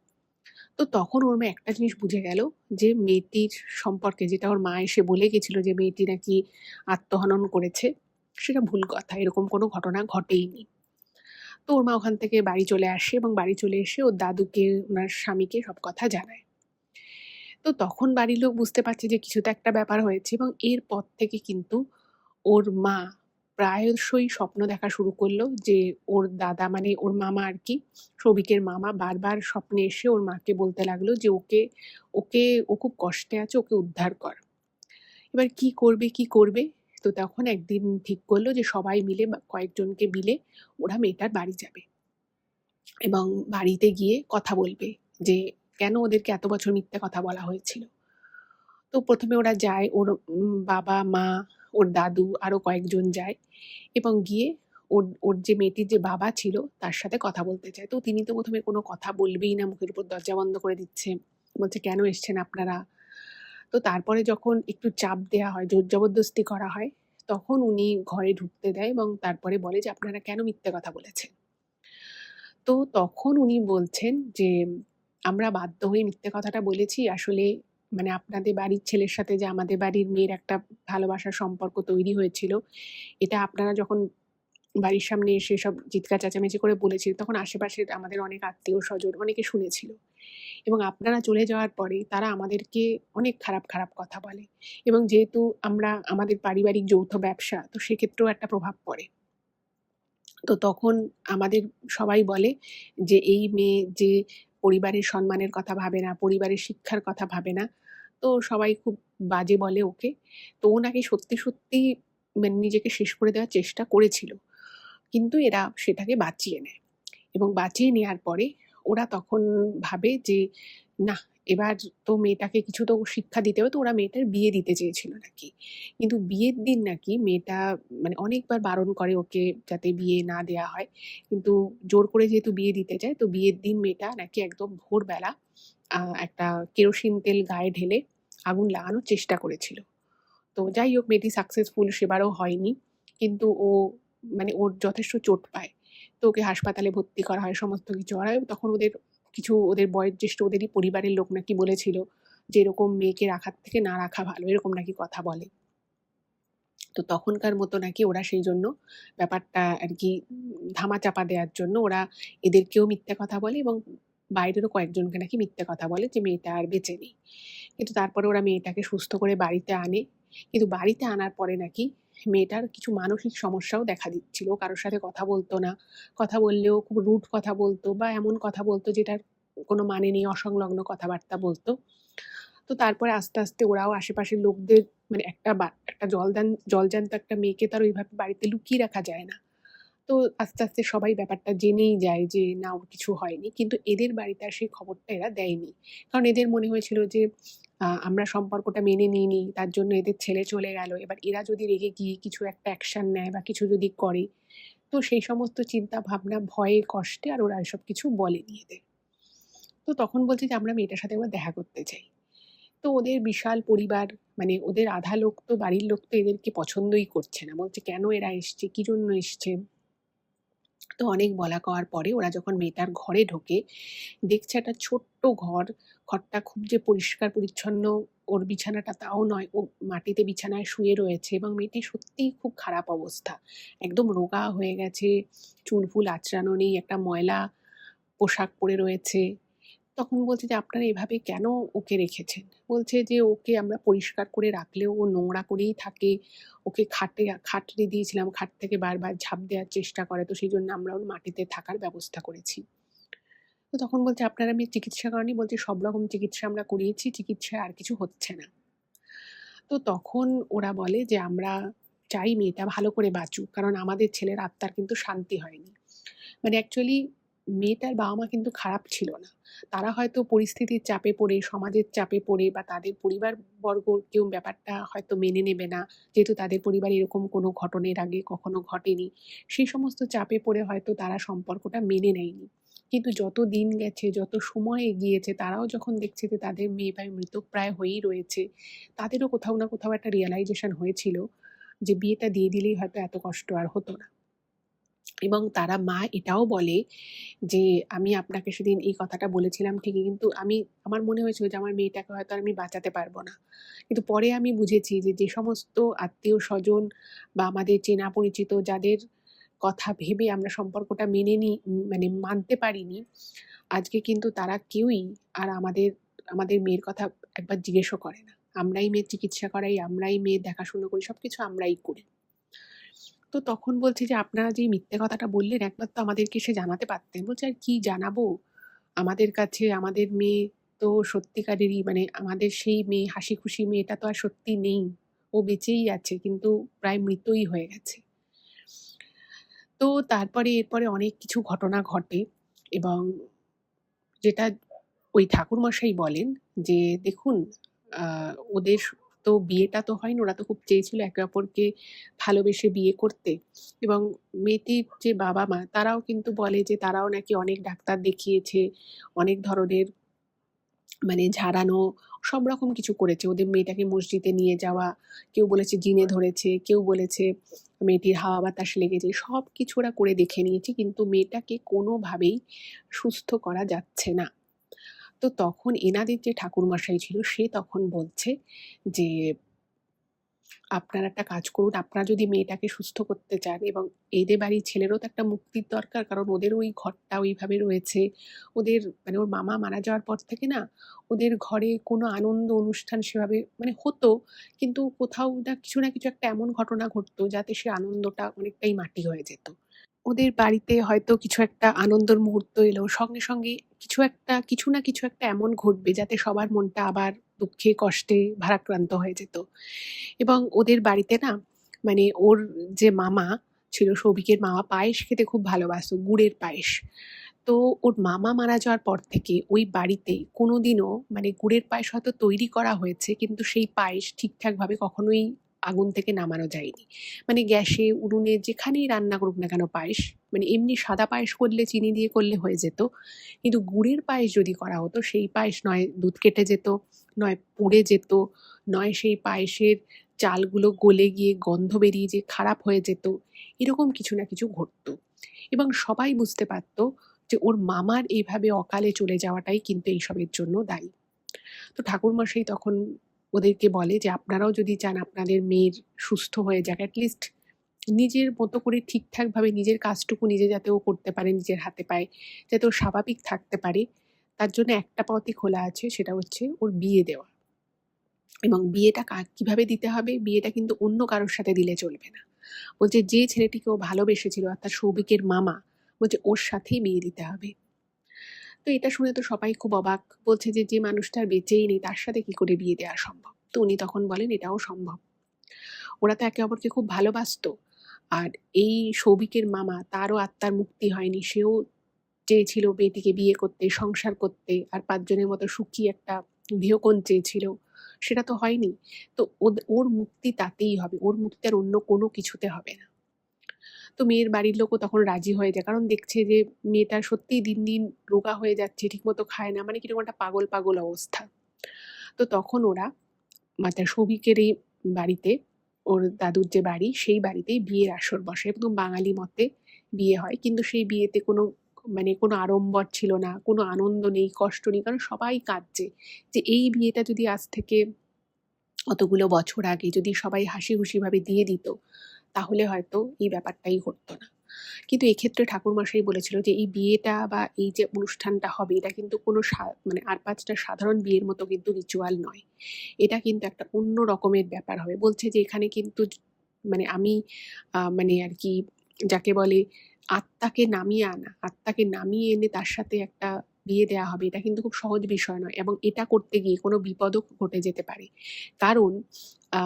তো তখন ওর মা একটা জিনিস বুঝে গেল যে মেয়েটির সম্পর্কে যেটা ওর মা এসে বলে গেছিল যে মেয়েটি নাকি আত্মহনন করেছে, সেটা ভুল কথা, এরকম কোনো ঘটনা ঘটেইনি। তো ওর মা ওখান থেকে বাড়ি চলে আসে এবং বাড়ি চলে এসে ওর দাদুকে, ওনার স্বামীকে সব কথা জানায়। তো তখন বাড়ির লোক বুঝতে পারছে যে কিছু তো একটা ব্যাপার হয়েছে, এবং এরপর থেকে কিন্তু ওর মা প্রায়শই স্বপ্ন দেখা শুরু করলো যে ওর দাদা, মানে ওর মামা আর কি, সৌভিকের মামা বারবার স্বপ্নে এসে ওর মাকে বলতে লাগলো যে ওকে ওকে ও খুব কষ্টে আছে, ওকে উদ্ধার কর। এবার কি করবে কি করবে, তো তখন একদিন ঠিক করলো যে সবাই মিলে বা কয়েকজনকে মিলে ওরা মেয়েটার বাড়ি যাবে এবং বাড়িতে গিয়ে কথা বলবে যে কেন ওদেরকে এত বছর মিথ্যে কথা বলা হয়েছিল। তো প্রথমে ওরা যায়, ওর বাবা মা, ওর দাদু, আরো কয়েকজন যায় এবং গিয়ে ওর ওর যে মেয়েটির যে বাবা ছিল তার সাথে কথা বলতে চায়। তো তিনি তো প্রথমে কোনো কথা বলবেই না, মুখের উপর দরজা বন্ধ করে দিচ্ছে, বলছে কেন এসছেন আপনারা। তো তারপরে যখন একটু চাপ দেওয়া হয়, জোর জবরদস্তি করা হয়, তখন উনি ঘরে ঢুকতে দেয় এবং তারপরে বলে যে আপনারা কেন মিথ্যে কথা বলেছেন। তো তখন উনি বলছেন যে আমরা বাধ্য হয়ে মিথ্যে কথাটা বলেছি, আসলে মানে আপনাদের বাড়ির ছেলের সাথে যে আমাদের বাড়ির মেয়ের একটা ভালোবাসার সম্পর্ক তৈরি হয়েছিল, এটা আপনারা যখন বাড়ির সামনে এসে সব চিৎকার চেঁচামেচি করে বলেছিল, তখন আশেপাশের আমাদের অনেক আত্মীয় স্বজন অনেকে শুনেছিল, এবং আপনারা চলে যাওয়ার পরে তারা আমাদেরকে অনেক খারাপ খারাপ কথা বলে, এবং যেহেতু আমরা আমাদের পারিবারিক যৌথ ব্যবসা, তো সেক্ষেত্রেও একটা প্রভাব পড়ে। তো তখন আমাদের সবাই বলে যে এই মেয়ে যে পরিবারের সম্মানের কথা ভাবে না, পরিবারের শিক্ষার কথা ভাবে না। তো সবাই খুব বাজে বলে ওকে। তো ও নাকি সত্যি সত্যি মানে নিজেকে শেষ করে দেওয়ার চেষ্টা করেছিল, কিন্তু এরা সেটাকে বাঁচিয়ে নেয়, এবং বাঁচিয়ে নেওয়ার পরে ওরা তখন ভাবে যে না, এবার তো মেয়েটাকে কিছু তো শিক্ষা দিতে হবে, তো ওরা মেয়েটার বিয়ে দিতে চেয়েছিল নাকি। কিন্তু বিয়ের দিন নাকি মেয়েটা মানে অনেকবার বারণ করে ওকে যাতে বিয়ে না দেয়া হয়, কিন্তু জোর করে যেহেতু বিয়ে দিতে চায়, তো বিয়ের দিন মেয়েটা নাকি একদম ভোরবেলা একটা কেরোসিন তেল গায়ে ঢেলে আগুন লাগানোর চেষ্টা করেছিল। তো যাই হোক, মেয়েটি সাকসেসফুল সেবারও হয়নি, কিন্তু ও মানে ওর যথেষ্ট চোট পায়। তো ওকে হাসপাতালে ভর্তি করা হয়, সমস্ত কিছু করা হয়। তখন ওদের কিছু ওদের বয়োজ্যেষ্ঠ ওদেরই পরিবারের লোক নাকি বলেছিল যে এরকম মেয়েকে রাখার থেকে না রাখা ভালো, এরকম নাকি কথা বলে। তো তখনকার মতো নাকি ওরা সেই জন্য ব্যাপারটা আর কি ধামাচাপা দেওয়ার জন্য ওরা এদেরকেও মিথ্যে কথা বলে এবং বাইরেরও কয়েকজনকে নাকি মিথ্যে কথা বলে যে মেয়েটা আর বেঁচে নেই। কিন্তু তারপরে ওরা মেয়েটাকে সুস্থ করে বাড়িতে আনে। কিন্তু বাড়িতে আনার পরে নাকি মেয়েটার কিছু মানসিক সমস্যাও দেখা দিচ্ছিল। ও কারোর সাথে কথা বলতো না। কথা বললেও খুব রুড কথা বলতো বা এমন কথা বলতো যেটার কোনো মানে নেই, অসংলগ্ন কথাবার্তা বলতো। তো তারপরে আস্তে, আস্তে ওরাও আশেপাশের লোকদের, মানে একটা জলজ্যান্ত একটা মেয়েকে তো আর ওইভাবে বাড়িতে লুকিয়ে রাখা যায় না। তো আস্তে, আস্তে সবাই ব্যাপারটা জেনেই যায় যে না, ওর কিছু হয়নি। কিন্তু এদের বাড়িতে আর সেই খবরটা এরা দেয়নি। কারণ এদের মনে হয়েছিল যে আমরা সম্পর্কটা মেনে নিইনি, তার জন্য এদের ছেলে চলে গেল। এবার এরা যদি রেগে গিয়ে কিছু একটা অ্যাকশন নেয় বা কিছু যদি করে, তো সেই সমস্ত চিন্তা ভাবনা, ভয়ে, কষ্টে আর ওরা এসব কিছু বলেনি এদের। তো তখন বলছে যে আমরা মেয়েটার সাথে একবার দেখা করতে চাই। তো ওদের বিশাল পরিবার, মানে ওদের আধা লোক তো, বাড়ির লোক তো এদেরকে পছন্দই করছে না। বলছে কেন এরা এসছে, কি জন্য এসছে। তো অনেক বলা কওয়ার পরে ওরা যখন মেয়েটার ঘরে ঢোকে, দেখছে একটা ছোট্ট ঘর। ঘরটা খুব যে পরিষ্কার পরিচ্ছন্ন, ওর বিছানাটা তাও নয়। ও মাটিতে বিছানায় শুয়ে রয়েছে এবং মেয়েটি সত্যিই খুব খারাপ অবস্থা। একদম রোগা হয়ে গেছে, চুল ফুল আঁচড়ানো নেই, একটা ময়লা পোশাক পরে রয়েছে। তখন বলছে যে আপনারা এভাবে কেন ওকে রেখেছেন? বলছে যে ওকে আমরা পরিষ্কার করে রাখলেও ও নোংরা করেই থাকে। ওকে খাটে দিয়েছিলাম, খাট থেকে বারবার ঝাঁপ দেওয়ার চেষ্টা করে। তো সেইজন্য আমরা ওর মাটিতে থাকার ব্যবস্থা করেছি। তো তখন বলছে আপনারা চিকিৎসা করাননি? বলছে সব রকম চিকিৎসা আমরা করিয়েছি, চিকিৎসায় আর কিছু হচ্ছে না। তো তখন ওরা বলে যে আমরা চাই মেয়েটা ভালো করে বাঁচুক। কারণ আমাদের ছেলের আত্মার কিন্তু শান্তি হয়নি। মানে অ্যাকচুয়ালি মেয়েটার বাবা-মা কিন্তু খারাপ ছিল না। তারা হয়তো পরিস্থিতির চাপে পড়ে, সমাজের চাপে পড়ে বা তাদের পরিবারবর্গ কেউ ব্যাপারটা হয়তো মেনে নেবে না। যেহেতু তাদের পরিবারে এরকম কোনো ঘটনা এর আগে কখনো ঘটেনি। সেই সমস্ত চাপে পড়ে হয়তো তারা সম্পর্কটা মেনে নেয়নি। কিন্তু যত দিন গেছে, যত সময় এগিয়েছে, তারাও যখন দেখছে যে তাদের মেয়ে প্রায় মৃতপ্রায় হয়েই রয়েছে, তাদেরও কোথাও না কোথাও একটা রিয়ালাইজেশন হয়েছিল যে বিয়েটা দিয়ে দিলেই হয়তো এত কষ্ট আর হতো না। এবং তারা মা এটাও বলে যে, "আমি আপনাকে সেদিন এই কথাটা বলেছিলাম ঠিকই, কিন্তু আমার মনে হয়েছিল যে আমার মেয়েটাকে হয়তো আর আমি বাঁচাতে পারব না। কিন্তু পরে আমি বুঝেছি যে, যে সমস্ত আত্মীয়স্বজন বা আমাদের চেনা পরিচিত যাদের কথা ভেবে আমরা সম্পর্কটা মেনে মানে মানতে পারিনি, আজকে কিন্তু তারা কেউই আর আমাদের মেয়ের কথা একবার জিজ্ঞেসও করে না। আমরাই মেয়ের চিকিৎসা করাই, আমরাই মেয়ের দেখাশুনো করি, সবকিছু আমরাই করি।" তো তখন বলছি যে, "আপনারা যে এই মিথ্যে কথাটা বললেন, একবার তো আমাদেরকে এসে জানাতে পারতেন।" বলছে, "আর কি জানাবো? আমাদের কাছে আমাদের মেয়ে তো সত্যিকারেরই, মানে আমাদের সেই মেয়ে, হাসিখুশি মেয়েটা তো আর সত্যি নেই। ও বেঁচেই আছে, কিন্তু প্রায় মৃতই হয়ে গেছে।" তো এরপরে অনেক কিছু ঘটনা ঘটে এবং যেটা ওই ঠাকুরমশাই বলেন যে, "দেখুন, আ ওদের তো বিয়েটা তো হয়নি। ওরা তো খুব চেয়েছিল একে অপরকে ভালোবেসে বিয়ে করতে, এবং মেয়েটির যে বাবা-মা তারাও কিন্তু বলে যে তারাও নাকি অনেক ডাক্তার দেখিয়েছে, অনেক ধরনের মানে ঝাড়ানো, সব রকম কিছু করেছে। ওদের মেয়েটাকে মসজিদে নিয়ে যাওয়া, কেউ বলেছে জিনে ধরেছে, কেউ বলেছে মেয়েটির হাওয়া বাতাস লেগেছে। সবকিছু ওরা করে দেখে নিয়েছে, কিন্তু মেয়েটাকে কোনোভাবেই সুস্থ করা যাচ্ছে না। তো তখন এনাদের যে ঠাকুরমশাই ছিল সে তখন বলছে যে, "আপনারা একটা কাজ করুন, আপনারা যদি মেয়েটাকে সুস্থ করতে চান, এবং এদের বাড়ির ছেলেরও তো একটা মুক্তির দরকার, কারণ ওদের ওই ঘরটা ওইভাবে রয়েছে। ওদের মানে ওর মামা মারা যাওয়ার পর থেকে না ওদের ঘরে কোনো আনন্দ অনুষ্ঠান সেভাবে মানে হতো, কিন্তু কোথাও না কিছু একটা এমন ঘটনা ঘটতো যাতে সে আনন্দটা অনেকটাই মাটি হয়ে যেত। ওদের বাড়িতে হয়তো কিছু একটা আনন্দের মুহূর্ত এলো, সঙ্গে, সঙ্গে কিছু না কিছু একটা এমন ঘটবে যাতে সবার মনটা আবার দুঃখে কষ্টে ভারাক্রান্ত হয়ে যেত। এবং ওদের বাড়িতে না, মানে ওর যে মামা ছিল, সৌভিকের মামা, পায়েস খেতে খুব ভালোবাসতো, গুড়ের পায়েস। তো ওর মামা মারা যাওয়ার পর থেকে ওই বাড়িতে কোনোদিনও মানে গুড়ের পায়েস হয়তো তৈরি করা হয়েছে, কিন্তু সেই পায়েস ঠিকঠাকভাবে কখনোই আগুন থেকে নামানো যায়নি। মানে গ্যাসে, উনুনে যেখানেই রান্না করুক না কেন পায়েস, মানে এমনি সাদা পায়েস করলে চিনি দিয়ে করলে হয়ে যেত। কিন্তু গুড়ের পায়েস যদি করা হতো, সেই পায়েস নয় দুধ কেটে যেত, নয় পুড়ে যেত, নয় সেই পায়েসের চালগুলো গলে গিয়ে গন্ধ বেরিয়ে যে খারাপ হয়ে যেত। এরকম কিছু না কিছু ঘটতো। এবং সবাই বুঝতে পারত যে ওর মামার এইভাবে অকালে চলে যাওয়াটাই কিন্তু এইসবের জন্য দায়ী। তো ঠাকুরমশাই তখন ওদেরকে বলে যে, "আপনারাও যদি চান আপনাদের মেয়ের সুস্থ হয়ে যাক, at least নিজের মতো করে ঠিকঠাকভাবে নিজের কাজটুকু নিজে যাতে ও করতে পারে নিজের হাতে পায়ে, যাতে ও স্বাভাবিক থাকতে পারে, তার জন্য একটা পথই খোলা আছে, সেটা হচ্ছে ওর বিয়ে দেওয়া। এবং বিয়েটা কিভাবে দিতে হবে? বিয়েটা কিন্তু অন্য কারোর সাথে দিলে চলবে না।" বলছে, "যে ছেলেটিকে ও ভালোবেসেছিল অর্থাৎ সৌভিকের মামা, বলছে ওর সাথেই বিয়ে দিতে হবে।" তো এটা শুনে তো সবাই খুব অবাক। বলছে যে, "যে মানুষটা আর বেঁচেই নেই তার সাথে কি করে বিয়ে দেওয়া সম্ভব?" তো উনি তখন বলেন, "এটাও সম্ভব। ওরা তো একে অপরকে খুব ভালোবাসতো। আর এই সৌভিকের মামা, তারও আত্মার মুক্তি হয়নি। সেও চেয়েছিল মেয়েটিকে বিয়ে করতে, সংসার করতে, আর ৫ জনের মতো সুখী একটা গৃহকোণ চেয়েছিল। সেটা তো হয়নি। তো ওর মুক্তি তাতেই হবে। ওর মুক্তি আর অন্য কোনো কিছুতে হবে না।" তো মেয়ের বাড়ির লোকও তখন রাজি হয়ে যায়। কারণ দেখছে যে মেয়েটা সত্যিই দিন, দিন রোগা হয়ে যাচ্ছে, ঠিকমতো খায় না। মানে কিরকম একটা পাগল, পাগল অবস্থা। তো তখন ওরা মানে সৌভিকের এই বাড়িতে, ওর দাদুর যে বাড়ি, সেই বাড়িতেই বিয়ের আসর বসে। একদম বাঙালি মতে বিয়ে হয়। কিন্তু সেই বিয়েতে কোনো আড়ম্বর ছিল না, কোনো আনন্দ নেই, কষ্ট নেই। কারণ সবাই কাঁদছে যে এই বিয়েটা যদি আজ থেকে অতগুলো বছর আগে যদি সবাই হাসি-খুশিভাবে দিয়ে দিত, তাহলে হয়তো এই ব্যাপারটাই ঘটতো না। কিন্তু এক্ষেত্রে ঠাকুরমশাই বলেছিল যে এই বিয়েটা বা এই যে অনুষ্ঠানটা হবে, এটা কিন্তু কোনো মানে আর ৫ টা সাধারণ বিয়ের মতো কিন্তু রিচুয়াল নয়। এটা কিন্তু একটা অন্য রকমের ব্যাপার হবে। বলছে যে এখানে কিন্তু মানে আমি মানে আরকি যাকে বলে আত্মাকে নামিয়ে আনা, আত্মাকে নামিয়ে এনে তার সাথে একটা বিয়ে দেয়া হবে। এটা কিন্তু খুব সহজ বিষয় নয়, এবং এটা করতে গিয়ে কোনো বিপদও ঘটে যেতে পারে। কারণ আ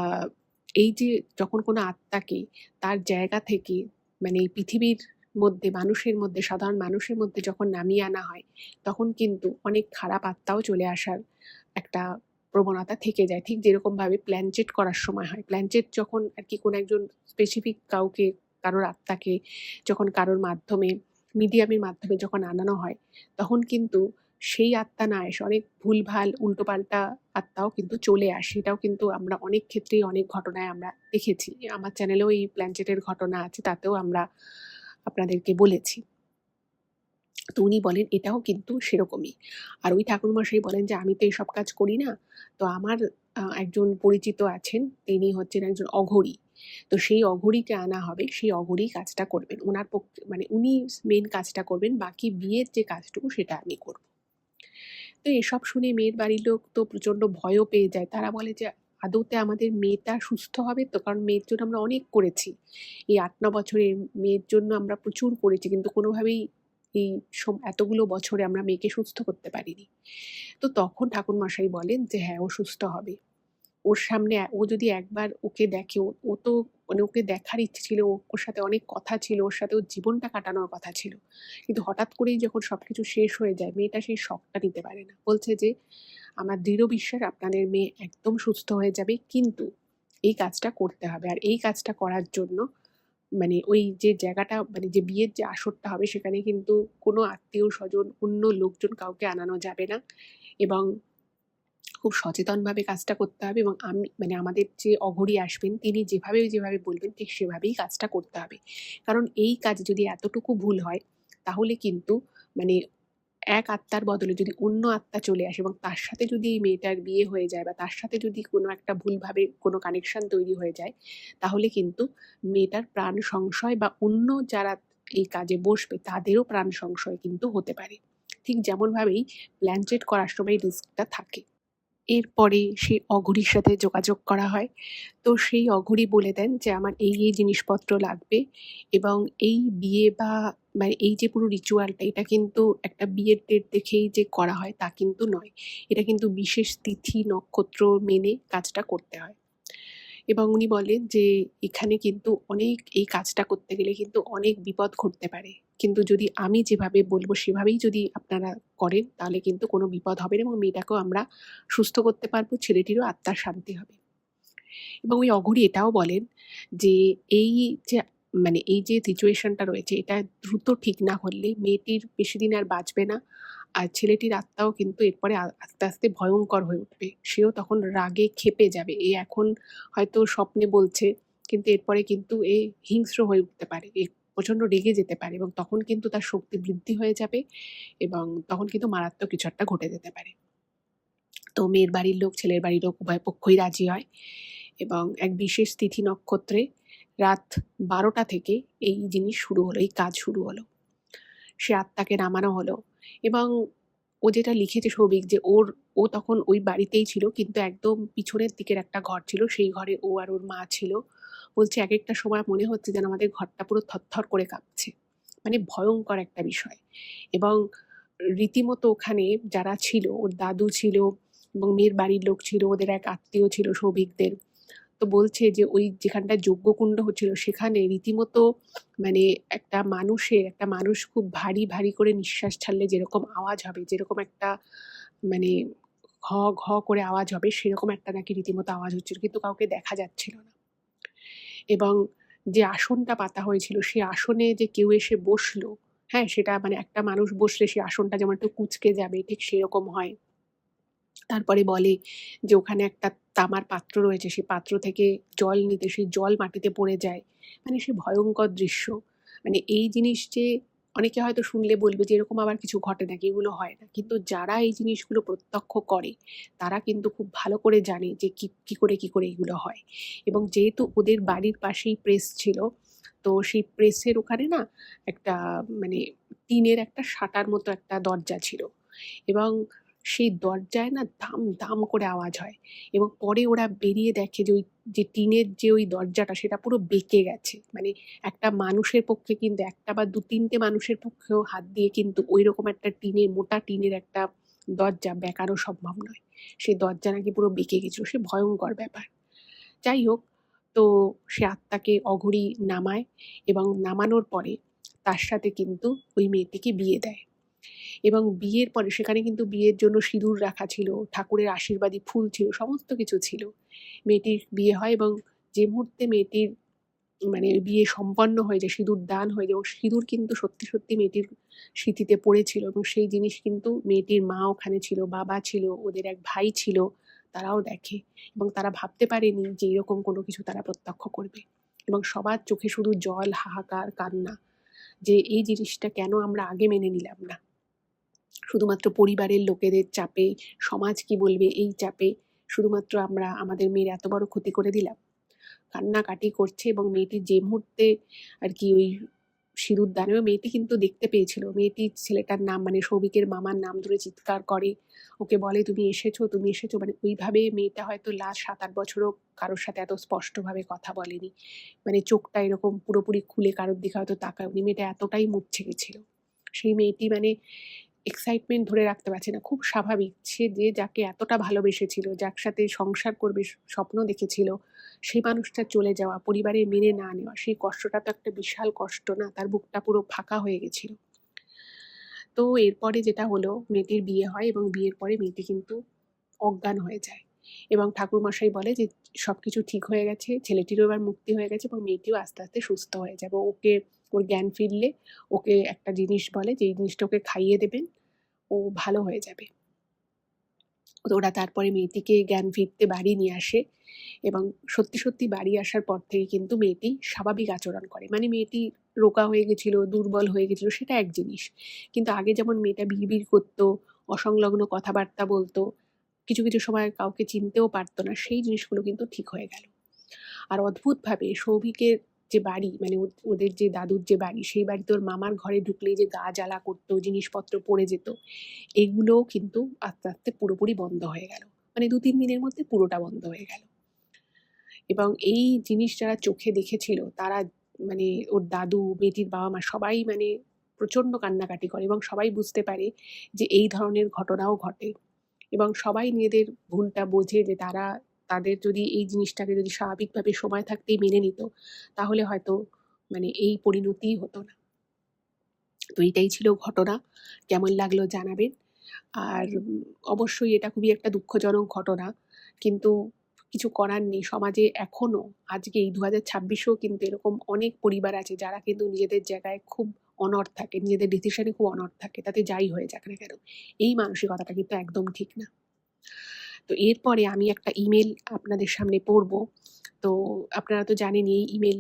এই যে যখন কোনো আত্মাকে তার জায়গা থেকে মানে এই পৃথিবীর মধ্যে, মানুষের মধ্যে, সাধারণ মানুষের মধ্যে যখন নামিয়ে আনা হয়, তখন কিন্তু অনেক খারাপ আত্মাও চলে আসার একটা প্রবণতা থেকে যায়। ঠিক যেরকমভাবে প্ল্যানচেট করার সময় হয়। প্ল্যানচেট যখন আরকি কোনো একজন স্পেসিফিক কাউকে, কারোর আত্মাকে যখন কারোর মাধ্যমে, মিডিয়ামের মাধ্যমে যখন আনানো হয়, তখন কিন্তু সেই আত্মা না এসে অনেক ভুলভাল উল্টোপাল্টা আত্মাও কিন্তু চলে আসে। এটাও কিন্তু আমরা অনেক ক্ষেত্রেই অনেক ঘটনায় আমরা দেখেছি। আমার চ্যানেলেও এই প্ল্যানচেটের ঘটনা আছে। তাতেও আমরা আপনাদেরকে বলেছি। তো উনি বলেন এটাও কিন্তু সেরকমই। আর ওই ঠাকুরমশাই বলেন যে আমি তো এসব কাজ করি না, তো আমার একজন পরিচিত আছেন, তিনি হচ্ছেন একজন অঘরী। তো সেই অঘরীকে আনা হবে, সেই অঘরী কাজটা করবেন, ওনার পক্ষে মানে উনি মেন কাজটা করবেন, বাকি বিয়ের যে কাজটুকু সেটা আমি করব। তো এসব শুনে মেয়ের বাড়ির লোক তো প্রচণ্ড ভয়ও পেয়ে যায়। তারা বলে যে আদৌতে আমাদের মেয়েটা সুস্থ হবে তো? কারণ মেয়ের জন্য আমরা অনেক করেছি, এই ৮-৯ বছরে মেয়ের জন্য আমরা প্রচুর করেছি, কিন্তু কোনোভাবেই এই এতগুলো বছরে আমরা মেয়েকে সুস্থ করতে পারিনি। তো তখন ঠাকুরমশাই বলেন যে হ্যাঁ, ও সুস্থ হবে। ওর সামনে ও যদি একবার ওকে দেখে, ও তো মানে ওকে দেখার ইচ্ছে ছিল, ওর সাথে অনেক কথা ছিল, ওর সাথে ওর জীবনটা কাটানোর কথা ছিল। কিন্তু হঠাৎ করেই যখন সবকিছু শেষ হয়ে যায়, মেয়েটা সেই শকটা নিতে পারে না। বলছে যে আমার দৃঢ় বিশ্বাস আপনাদের মেয়ে একদম সুস্থ হয়ে যাবে, কিন্তু এই কাজটা করতে হবে। আর এই কাজটা করার জন্য মানে ওই যে জায়গাটা, মানে যে বিয়ের যে আসরটা হবে, সেখানে কিন্তু কোনো আত্মীয়-স্বজন, অন্য লোকজন কাউকে আনানো যাবে না, এবং খুব সচেতনভাবে কাজটা করতে হবে, এবং আমি মানে আমাদের যে অঘরী আসবেন, তিনি যেভাবে বলবেন ঠিক সেভাবেই কাজটা করতে হবে। কারণ এই কাজে যদি এতটুকু ভুল হয়, তাহলে কিন্তু মানে এক আত্মার বদলে যদি অন্য আত্মা চলে আসে, এবং তার সাথে যদি এই মেয়েটার বিয়ে হয়ে যায়, বা তার সাথে যদি কোনো একটা ভুলভাবে কোনো কানেকশন তৈরি হয়ে যায়, তাহলে কিন্তু মেয়েটার প্রাণ সংশয়, বা অন্য যারা এই কাজে বসবে তাদেরও প্রাণ সংশয় কিন্তু হতে পারে। ঠিক যেমনভাবেই প্ল্যান চেট করার সময় রিস্কটা থাকে। এরপরে সেই অঘরীর সাথে যোগাযোগ করা হয়। তো সেই অঘরী বলে দেন যে আমার এই জিনিসপত্র লাগবে, এবং এই বিয়ে বা মানে এই যে পুরো রিচুয়ালটা, এটা কিন্তু একটা বিয়ের ডেট দেখেই যে করা হয় তা কিন্তু নয়। এটা কিন্তু বিশেষ তিথি নক্ষত্র মেনে কাজটা করতে হয়। এবং উনি বলেন যে এখানে কিন্তু অনেক, এই কাজটা করতে গেলে কিন্তু অনেক বিপদ ঘটতে পারে। কিন্তু যদি আমি যেভাবে বলবো সেভাবেই যদি আপনারা করেন, তাহলে কিন্তু কোনো বিপদ হবে না, এবং মেয়েটাকেও আমরা সুস্থ করতে পারবো, ছেলেটিরও আত্মার শান্তি হবে। এবং ওই অঘরী এটাও বলেন যে এই যে মানে এই যে সিচুয়েশনটা রয়েছে, এটা দ্রুত ঠিক না করলে মেয়েটির বেশিদিন আর বাঁচবে না। আর ছেলেটির আত্মাও কিন্তু এরপরে আস্তে, আস্তে ভয়ঙ্কর হয়ে উঠবে। সেও তখন রাগে ক্ষেপে যাবে। এ এখন হয়তো স্বপ্নে বলছে, কিন্তু এরপরে কিন্তু এ হিংস্র হয়ে উঠতে পারে। এ প্রচণ্ড রেগে যেতে পারে, এবং তখন কিন্তু তার শক্তি বৃদ্ধি হয়ে যাবে, এবং তখন কিন্তু মারাত্মক কিছু একটা ঘটে যেতে পারে। তো মেয়ের বাড়ির লোক, ছেলের বাড়ির লোক উভয় পক্ষই রাজি হয়, এবং এক বিশেষ তিথি নক্ষত্রে রাত ১২টা থেকে এই জিনিস শুরু হলো, এই কাজ শুরু হলো। সে আত্মাকে নামানো হলো, এবং ও যেটা লিখেছে সৌভিক, যে ও তখন ওই বাড়িতেই ছিল, কিন্তু একদম পিছনের দিকের একটা ঘর ছিল, সেই ঘরে ও আর ওর মা ছিল। বলছে একেকটা সময় মনে হচ্ছে যেন আমাদের ঘরটা পুরো থরথর করে কাঁপছে। মানে ভয়ঙ্কর একটা বিষয়। এবং রীতিমতো ওখানে যারা ছিল, ওর দাদু ছিল, এবং মেয়ের বাড়ির লোক ছিল, ওদের এক আত্মীয় ছিল সৌভিকদের। তো বলছে যে ওই যেখানটায় যজ্ঞকুণ্ড হচ্ছিল, সেখানে রীতিমতো মানে একটা মানুষ খুব ভারী, ভারী করে নিঃশ্বাস ছাড়লে যেরকম আওয়াজ হবে, যেরকম একটা মানে ঘ, ঘ করে আওয়াজ হবে, সেরকম একটা নাকি রীতিমতো আওয়াজ হচ্ছিল, কিন্তু কাউকে দেখা যাচ্ছিল না। এবং যে আসনটা পাতা হয়েছিল, সেই আসনে যে কেউ এসে বসলো, হ্যাঁ, সেটা মানে একটা মানুষ বসলে সেই আসনটা যেমন একটু কুঁচকে যাবে, ঠিক সেরকম হয়। তারপরে বলে যে ওখানে একটা তামার পাত্র রয়েছে, সেই পাত্র থেকে জল নিতে সেই জল মাটিতে পড়ে যায়। মানে সে ভয়ঙ্কর দৃশ্য। মানে এই জিনিস যে অনেকে হয়তো শুনলে বলবে যে এরকম আবার কিছু ঘটে নাকি, এগুলো হয় না। কিন্তু যারা এই জিনিসগুলো প্রত্যক্ষ করে, তারা কিন্তু খুব ভালো করে জানে যে কি করে এগুলো হয়। এবং যেহেতু ওদের বাড়ির পাশেই প্রেস ছিল, তো সেই প্রেসের ওখানে না একটা মানে টিনের একটা শাটার মতো একটা দরজা ছিল, এবং সেই দরজায় না দাম দাম করে আওয়াজ হয়, এবং পরে ওরা বেরিয়ে দেখে যে ওই যে টিনের যে ওই দরজাটা, সেটা পুরো বেঁকে গেছে। মানে একটা মানুষের পক্ষে, কিন্তু একটা বা ২-৩টে মানুষের পক্ষেও হাত দিয়ে কিন্তু ওই রকম একটা টিনের, মোটা টিনের একটা দরজা বেঁকানো সম্ভব নয়। সেই দরজা নাকি পুরো বেঁকে গেছিল। সে ভয়ঙ্কর ব্যাপার। যাই হোক, তো সে আত্মাকে অঘরী নামায়, এবং নামানোর পরে তার সাথে কিন্তু ওই মেয়েটিকে বিয়ে দেয়। এবং বিয়ের পরে সেখানে কিন্তু বিয়ের জন্য সিঁদুর রাখা ছিল, ঠাকুরের আশীর্বাদী ফুল ছিল, সমস্ত কিছু ছিল। মেয়েটির বিয়ে হয়, এবং যে মুহূর্তে মেয়েটির মানে বিয়ে সম্পন্ন হয়ে যায়, সিঁদুর দান হয়ে যায়, এবং সিঁদুর কিন্তু সত্যি, সত্যি মেয়েটির সিঁথিতে পড়েছিল, এবং সেই জিনিস কিন্তু মেয়েটির মা ওখানে ছিল, বাবা ছিল, ওদের এক ভাই ছিল, তারাও দেখে, এবং তারা ভাবতে পারেনি যে এরকম কোনো কিছু তারা প্রত্যক্ষ করবে। এবং সবার চোখে শুধু জল, হাহাকার, কান্না। যে এই জিনিসটা কেন আমরা আগে মেনে নিলাম না। শুধুমাত্র পরিবারের লোকেদের চাপে, সমাজ কি বলবে এই চাপে শুধুমাত্র আমরা আমাদের মেয়ের এত বড় ক্ষতি করে দিলাম। কান্নাকাটি করছে এবং মেয়েটি যে মুহূর্তে আর কি ওই সিঁদুর দানেও মেয়েটি কিন্তু দেখতে পেয়েছিল। মেয়েটি ছেলেটার নাম মানে সৌভিকের মামার নাম ধরে চিৎকার করে, ওকে বলে তুমি এসেছো তুমি এসেছো, মানে ওইভাবে মেয়েটা হয়তো লাস্ট 7-8 বছরও কারোর সাথে এত স্পষ্টভাবে কথা বলেনি। মানে চোখটা এরকম পুরোপুরি খুলে কারোর দিকে হয়তো তাকায়নি। মেয়েটা এতটাই মুর্ছে গেছিল। সেই মেয়েটি মানে এক্সাইটমেন্ট ধরে রাখতে পারছে না। খুব স্বাভাবিক, সে যে যাকে এতটা ভালোবেসেছিল, যার সাথে সংসার করবে স্বপ্ন দেখেছিল, সেই মানুষটা চলে যাওয়া, পরিবারের মেনে না নেওয়া, সেই কষ্টটা তো একটা বিশাল কষ্ট না? তার বুকটা পুরো ফাঁকা হয়ে গেছিল। তো এরপরে যেটা হলো, মেয়েটির বিয়ে হয় এবং বিয়ের পরে মেয়েটি কিন্তু অজ্ঞান হয়ে যায় এবং ঠাকুরমশাই বলে যে সবকিছু ঠিক হয়ে গেছে, ছেলেটিরও এবার মুক্তি হয়ে গেছে এবং মেয়েটিও আস্তে আস্তে সুস্থ হয়ে যাবে। ওকে ওর জ্ঞান ফিরলে ওকে একটা জিনিস বলে যে এই জিনিসটা ওকে খাইয়ে দেবেন, ও ভালো হয়ে যাবে। তো ওরা তারপরে মেয়েটিকে জ্ঞান ফিরতে বাড়ি নিয়ে আসে এবং সত্যি সত্যি বাড়ি আসার পর থেকে কিন্তু মেয়েটি স্বাভাবিক আচরণ করে। মানে মেয়েটি রোগা হয়ে গেছিল, দুর্বল হয়ে গেছিল, সেটা এক জিনিস। কিন্তু আগে যেমন মেয়েটা বিড়বিড় করতো, অসংলগ্ন কথাবার্তা বলতো, কিছু কিছু সময় কাউকে চিনতেও পারতো না, সেই জিনিসগুলো কিন্তু ঠিক হয়ে গেল। আর অদ্ভুতভাবে সৌভিকের যে বাড়ি মানে ওদের যে দাদুর যে বাড়ি, সেই বাড়িতে ওর মামার ঘরে ঢুকলেই যে গা জ্বালা করতো, জিনিসপত্র পড়ে যেত, এগুলোও কিন্তু আস্তে আস্তে পুরোপুরি বন্ধ হয়ে গেল। মানে 2-3 দিনের মধ্যে পুরোটা বন্ধ হয়ে গেল। এবং এই জিনিস যারা চোখে দেখেছিল তারা মানে ওর দাদু, মেয়েটির বাবা মা সবাই মানে প্রচণ্ড কান্নাকাটি করে এবং সবাই বুঝতে পারে যে এই ধরনের ঘটনাও ঘটে এবং সবাই নিজেদের ভুলটা বোঝে যে তাদের যদি এই জিনিসটাকে যদি স্বাভাবিকভাবে সময় থাকতেই মেনে নিত, তাহলে হয়তো মানে এই পরিণতিই হতো না। তো এটাই ছিল ঘটনা। কেমন লাগলো জানাবেন। আর অবশ্যই এটা খুবই একটা দুঃখজনক ঘটনা, কিন্তু কিছু করার নেই। সমাজে এখনো আজকে এই 2026-এও কিন্তু এরকম অনেক পরিবার আছে যারা কিন্তু নিজেদের জায়গায় খুব অনড় থাকে, নিজেদের ডিসিশনে খুব অনড় থাকে, তাতে যাই হয়ে যাক না কেন। এই মানসিকতাটা কিন্তু একদম ঠিক না। তো এরপরে আমি একটা ইমেল আপনাদের সামনে পড়বো। তো আপনারা তো জানেনই এই ইমেল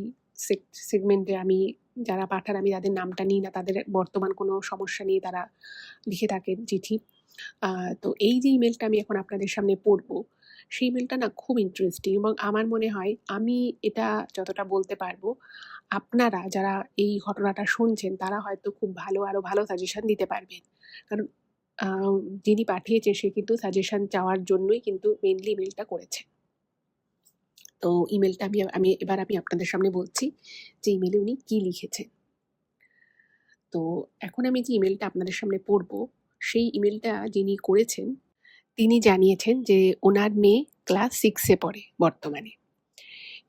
সেগমেন্টে আমি যারা পাঠান আমি তাদের নামটা নিই না, তাদের বর্তমান কোনো সমস্যা নিয়ে তারা লিখে থাকেন চিঠি। তো এই যে ইমেলটা আমি এখন আপনাদের সামনে পড়বো, সেই ইমেলটা না খুব ইন্টারেস্টিং এবং আমার মনে হয় আমি এটা যতটা বলতে পারবো, আপনারা যারা এই ঘটনাটা শুনছেন তারা হয়তো খুব ভালো আরো ভালো সাজেশন দিতে পারবেন। কারণ যিনি পাঠিয়েছে সে কিন্তু সাজেশন চাওয়ার জন্যই কিন্তু মেইনলি ইমেলটা করেছে। তো ইমেলটা আমি আপনাদের সামনে বলছি যে ইমেলে উনি কি লিখেছেন। তো এখন আমি যে ইমেলটা আপনাদের সামনে পড়বো, সেই ইমেলটা যিনি করেছেন তিনি জানিয়েছেন যে ওনার মেয়ে ক্লাস 6-এ পড়ে বর্তমানে।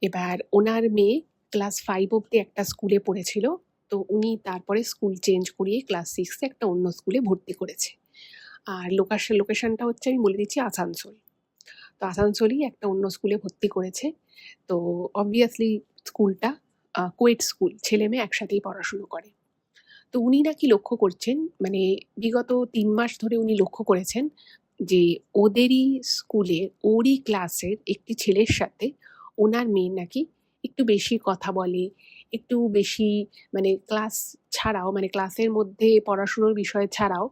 এবার ওনার মেয়ে ক্লাস 5 অব্দি একটা স্কুলে পড়েছিল। তো উনি তারপরে স্কুল চেঞ্জ করিয়ে ক্লাস 6-এ একটা অন্য স্কুলে ভর্তি করেছে। আর লোকেশনটা হচ্ছে আমি বলে দিচ্ছি আসানসোল। তো আসানসোলেই একটা অন্য স্কুলে ভর্তি করেছে। তো অবভিয়াসলি স্কুলটা কোয়েট স্কুল, ছেলে মেয়ে একসাথেই পড়াশুনো করে। তো উনি নাকি লক্ষ্য করছেন মানে বিগত 3 মাস ধরে উনি লক্ষ্য করেছেন যে ওদেরই স্কুলের ওরই ক্লাসের একটি ছেলের সাথে ওনার মেয়ে নাকি একটু বেশি কথা বলে, একটু বেশি মানে ক্লাস ছাড়াও মানে ক্লাসের মধ্যে পড়াশুনোর বিষয় ছাড়াও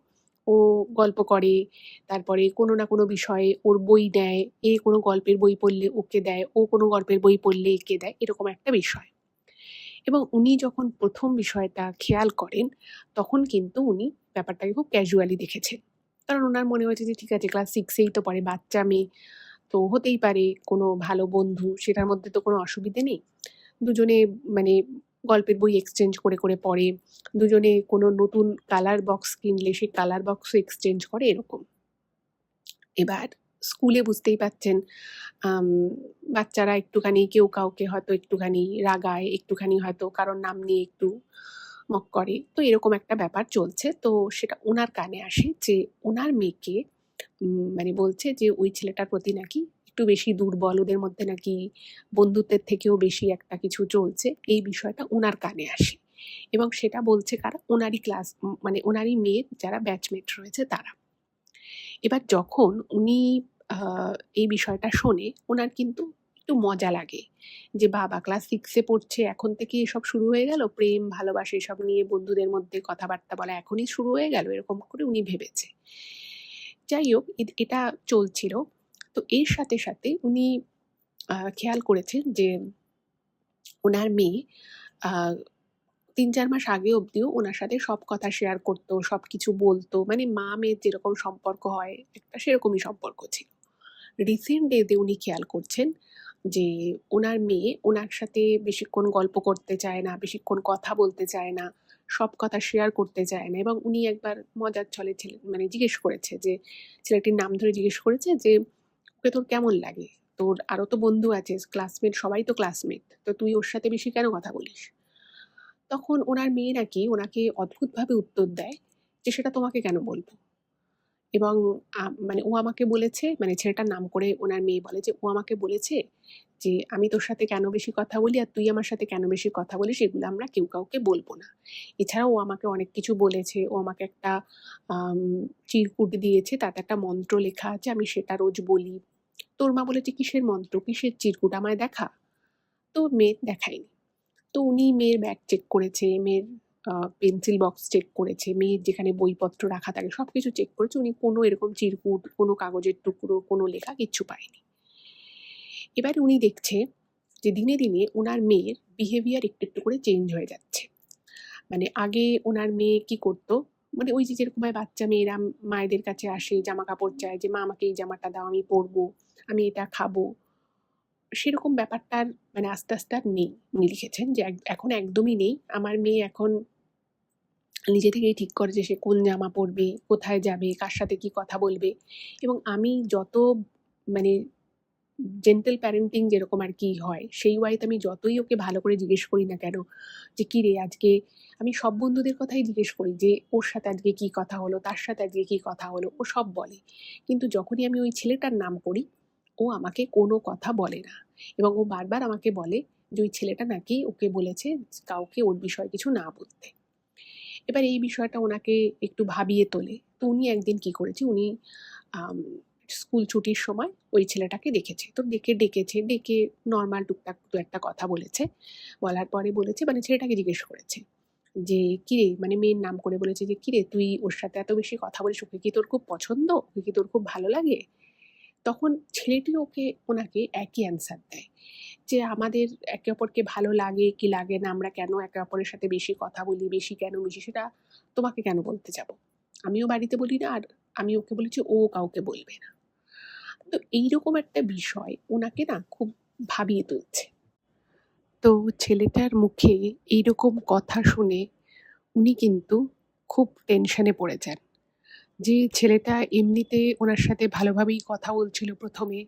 ও গল্প করে, তারপরে কোনো না কোনো বিষয়ে ওর বই দেয়, এ কোনো গল্পের বই পড়লে ওকে দেয়, ও কোনো গল্পের বই পড়লে একে দেয়, এরকম একটা বিষয়। এবং উনি যখন প্রথম বিষয়টা খেয়াল করেন তখন কিন্তু উনি ব্যাপারটাকে খুব ক্যাজুয়ালি দেখেছেন। কারণ ওনার মনে হয়েছে যে ঠিক আছে ক্লাস 6-এই তো পড়ে, বাচ্চা মেয়ে, তো হতেই পারে কোনো ভালো বন্ধু, সেটার মধ্যে তো কোনো অসুবিধে নেই। দুজনে মানে গল্পের বই এক্সচেঞ্জ করে করে পড়ে, দুজনে কোনো নতুন কালার বক্স কিনলে সেই কালার বক্সও এক্সচেঞ্জ করে, এরকম। এবার স্কুলে বুঝতেই পারছেন বাচ্চারা একটুখানি কেউ কাউকে হয়তো একটুখানি রাগায়, একটুখানি হয়তো কারোর নাম নিয়ে একটু মক করে। তো এরকম একটা ব্যাপার চলছে। তো সেটা ওনার কানে আসে যে ওনার মেয়েকে মানে বলছে যে ওই ছেলেটার প্রতি নাকি একটু বেশি দুর্বল, ওদের মধ্যে নাকি বন্ধুত্বের থেকেও বেশি একটা কিছু চলছে। এই বিষয়টা ওনার কানে আসে এবং সেটা বলছে কারা? ওনারই ক্লাস মানে ওনারই মেয়ের যারা ব্যাচমেট রয়েছে তারা। এবার যখন উনি এই বিষয়টা শোনে, ওনার কিন্তু একটু মজা লাগে যে বাবা ক্লাস 6 এ পড়ছে, এখন থেকেই এসব শুরু হয়ে গেল। প্রেম, ভালোবাসা এসব নিয়ে বন্ধুদের মধ্যে কথাবার্তা বলা এখনই শুরু হয়ে গেল, এরকম করে উনি ভেবেছে। যাই হোক এটা চলছিল। তো এর সাথে, সাথে উনি খেয়াল করেছেন যে ওনার মেয়ে আ ৩-৪ মাস আগে অব্দিও ওনার সাথে সব কথা শেয়ার করত, সবকিছু বলত। মানে মা-মেয়ের যেরকম সম্পর্ক হয় একটা সেরকমই সম্পর্ক ছিল। রিসেন্ট ডেতে উনি খেয়াল করছেন যে ওনার মেয়ে ওনার সাথে বেশিক্ষণ গল্প করতে চায় না, বেশিক্ষণ কথা বলতে চায় না, সব কথা শেয়ার করতে চায় না। এবং উনি একবার মজার ছলে মানে জিজ্ঞেস করেছে যে, ছেলেটির নাম ধরে জিজ্ঞেস করেছে যে, "ওকে তোর কেমন লাগে? তোর আরও তো বন্ধু আছে, ক্লাসমেট, সবাই তো ক্লাসমেট। তো তুই ওর সাথে বেশি কেন কথা বলিস?" তখন ওনার মেয়ে নাকি ওনাকে অদ্ভুতভাবে উত্তর দেয় যে, "সেটা তোমাকে কেন বলব?" এবং মানে ও আমাকে বলেছে, মানে ছেলেটার নাম করে ওনার মেয়ে বলে যে, "ও আমাকে বলেছে যে, আমি তোর সাথে কেন বেশি কথা বলি আর তুই আমার সাথে কেন বেশি কথা বলিস এগুলো আমরা কেউ কাউকে বলব না। এছাড়াও ও আমাকে অনেক কিছু বলেছে। ও আমাকে একটা আম চিরকুট দিয়েছে, তাতে একটা মন্ত্র লেখা আছে, আমি সেটা রোজ বলি। তোর মা বলেছে, কিসের মন্ত্র? কিসের চিরকুট? আমায় দেখা।" তো মেয়ে দেখায়নি। তো উনি মেয়ের ব্যাগ চেক করেছে, মেয়ের পেন্সিল বক্স চেক করেছে, মেয়ের যেখানে বইপত্র রাখা থাকে সবকিছু চেক করেছে। উনি কোনো এরকম চিরকুট, কোনো কাগজের টুকরো, কোনো লেখা কিচ্ছু পায়নি। এবারে উনি দেখছে যে দিনে, দিনে উনার মেয়ের বিহেভিয়ার একটু, একটু করে চেঞ্জ হয়ে যাচ্ছে। মানে আগে উনার মেয়ে কি করত, মানে ওই যে যেরকমভাবে বাচ্চা মেয়েরা মায়েদের কাছে আসে, জামাকাপড় চায় যে, "মা আমাকে এই জামাটা দাও, আমি পরবো, আমি এটা খাবো।" সেরকম ব্যাপারটা আর মানে আস্তে, আস্তে আর নেই। উনি লিখেছেন যে এখন একদমই নেই। আমার মেয়ে এখন নিজে থেকেই ঠিক করে যে সে কোন জামা পরবে, কোথায় যাবে, কার সাথে কি কথা বলবে। এবং আমি যত মানে জেন্টল প্যারেন্টিং যেরকম আর কি হয়, সেই ওয়াইতে আমি যতই ওকে ভালো করে জিজ্ঞেস করি না কেন যে, "কিরে আজকে", আমি সব বন্ধুদের কথাই জিজ্ঞেস করি যে, "ওর সাথে আজকে কি কথা হলো, তার সাথে আজকে কি কথা হলো?" ও সব বলে। কিন্তু যখনই আমি ওই ছেলেটার নাম করি, ও আমাকে কোনো কথা বলে না। এবং ও বারবার আমাকে বলে যে ওই ছেলেটা নাকি ওকে বলেছে কাউকে ওর বিষয়ে কিছু না বলতে। এবার এই বিষয়টা ওনাকে একটু ভাবিয়ে তোলে। তো উনি একদিন কি করেছে, উনি আম স্কুল ছুটির সময় ওই ছেলেটাকে দেখেছে। তো ডেকেছে, ডেকে নরমাল টুকটাক ২-১ টা কথা বলেছে। বলার পরে বলেছে, মানে ছেলেটাকে জিজ্ঞেস করেছে যে, "কিরে", মানে মেয়ের নাম করে বলেছে যে, "কিরে তুই ওর সাথে এত বেশি কথা বলিস, ওকে কি তোর খুব পছন্দ? ওকে কি তোর খুব ভালো লাগে?" তখন ছেলেটি ওনাকে একই অ্যান্সার দেয় যে, "আমাদের একে অপরকে ভালো লাগে কি লাগে না, আমরা কেন একে অপরের সাথে বেশি কথা বলি, বেশি কেন মিশি, সেটা তোমাকে কেন বলতে যাব? আমিও বাড়িতে বলি না, আর আমি ওকে বলেছি ও কাউকে বলবে না।" তো এইরকম একটা বিষয় ওনাকে না খুব ভাবিয়ে তুলছে। তো ছেলেটার মুখে এইরকম কথা শুনে উনি কিন্তু খুব টেনশনে পড়ে যান। যে ছেলেটা এমনিতে ওনার সাথে ভালোভাবেই কথা বলছিল ১ম এ।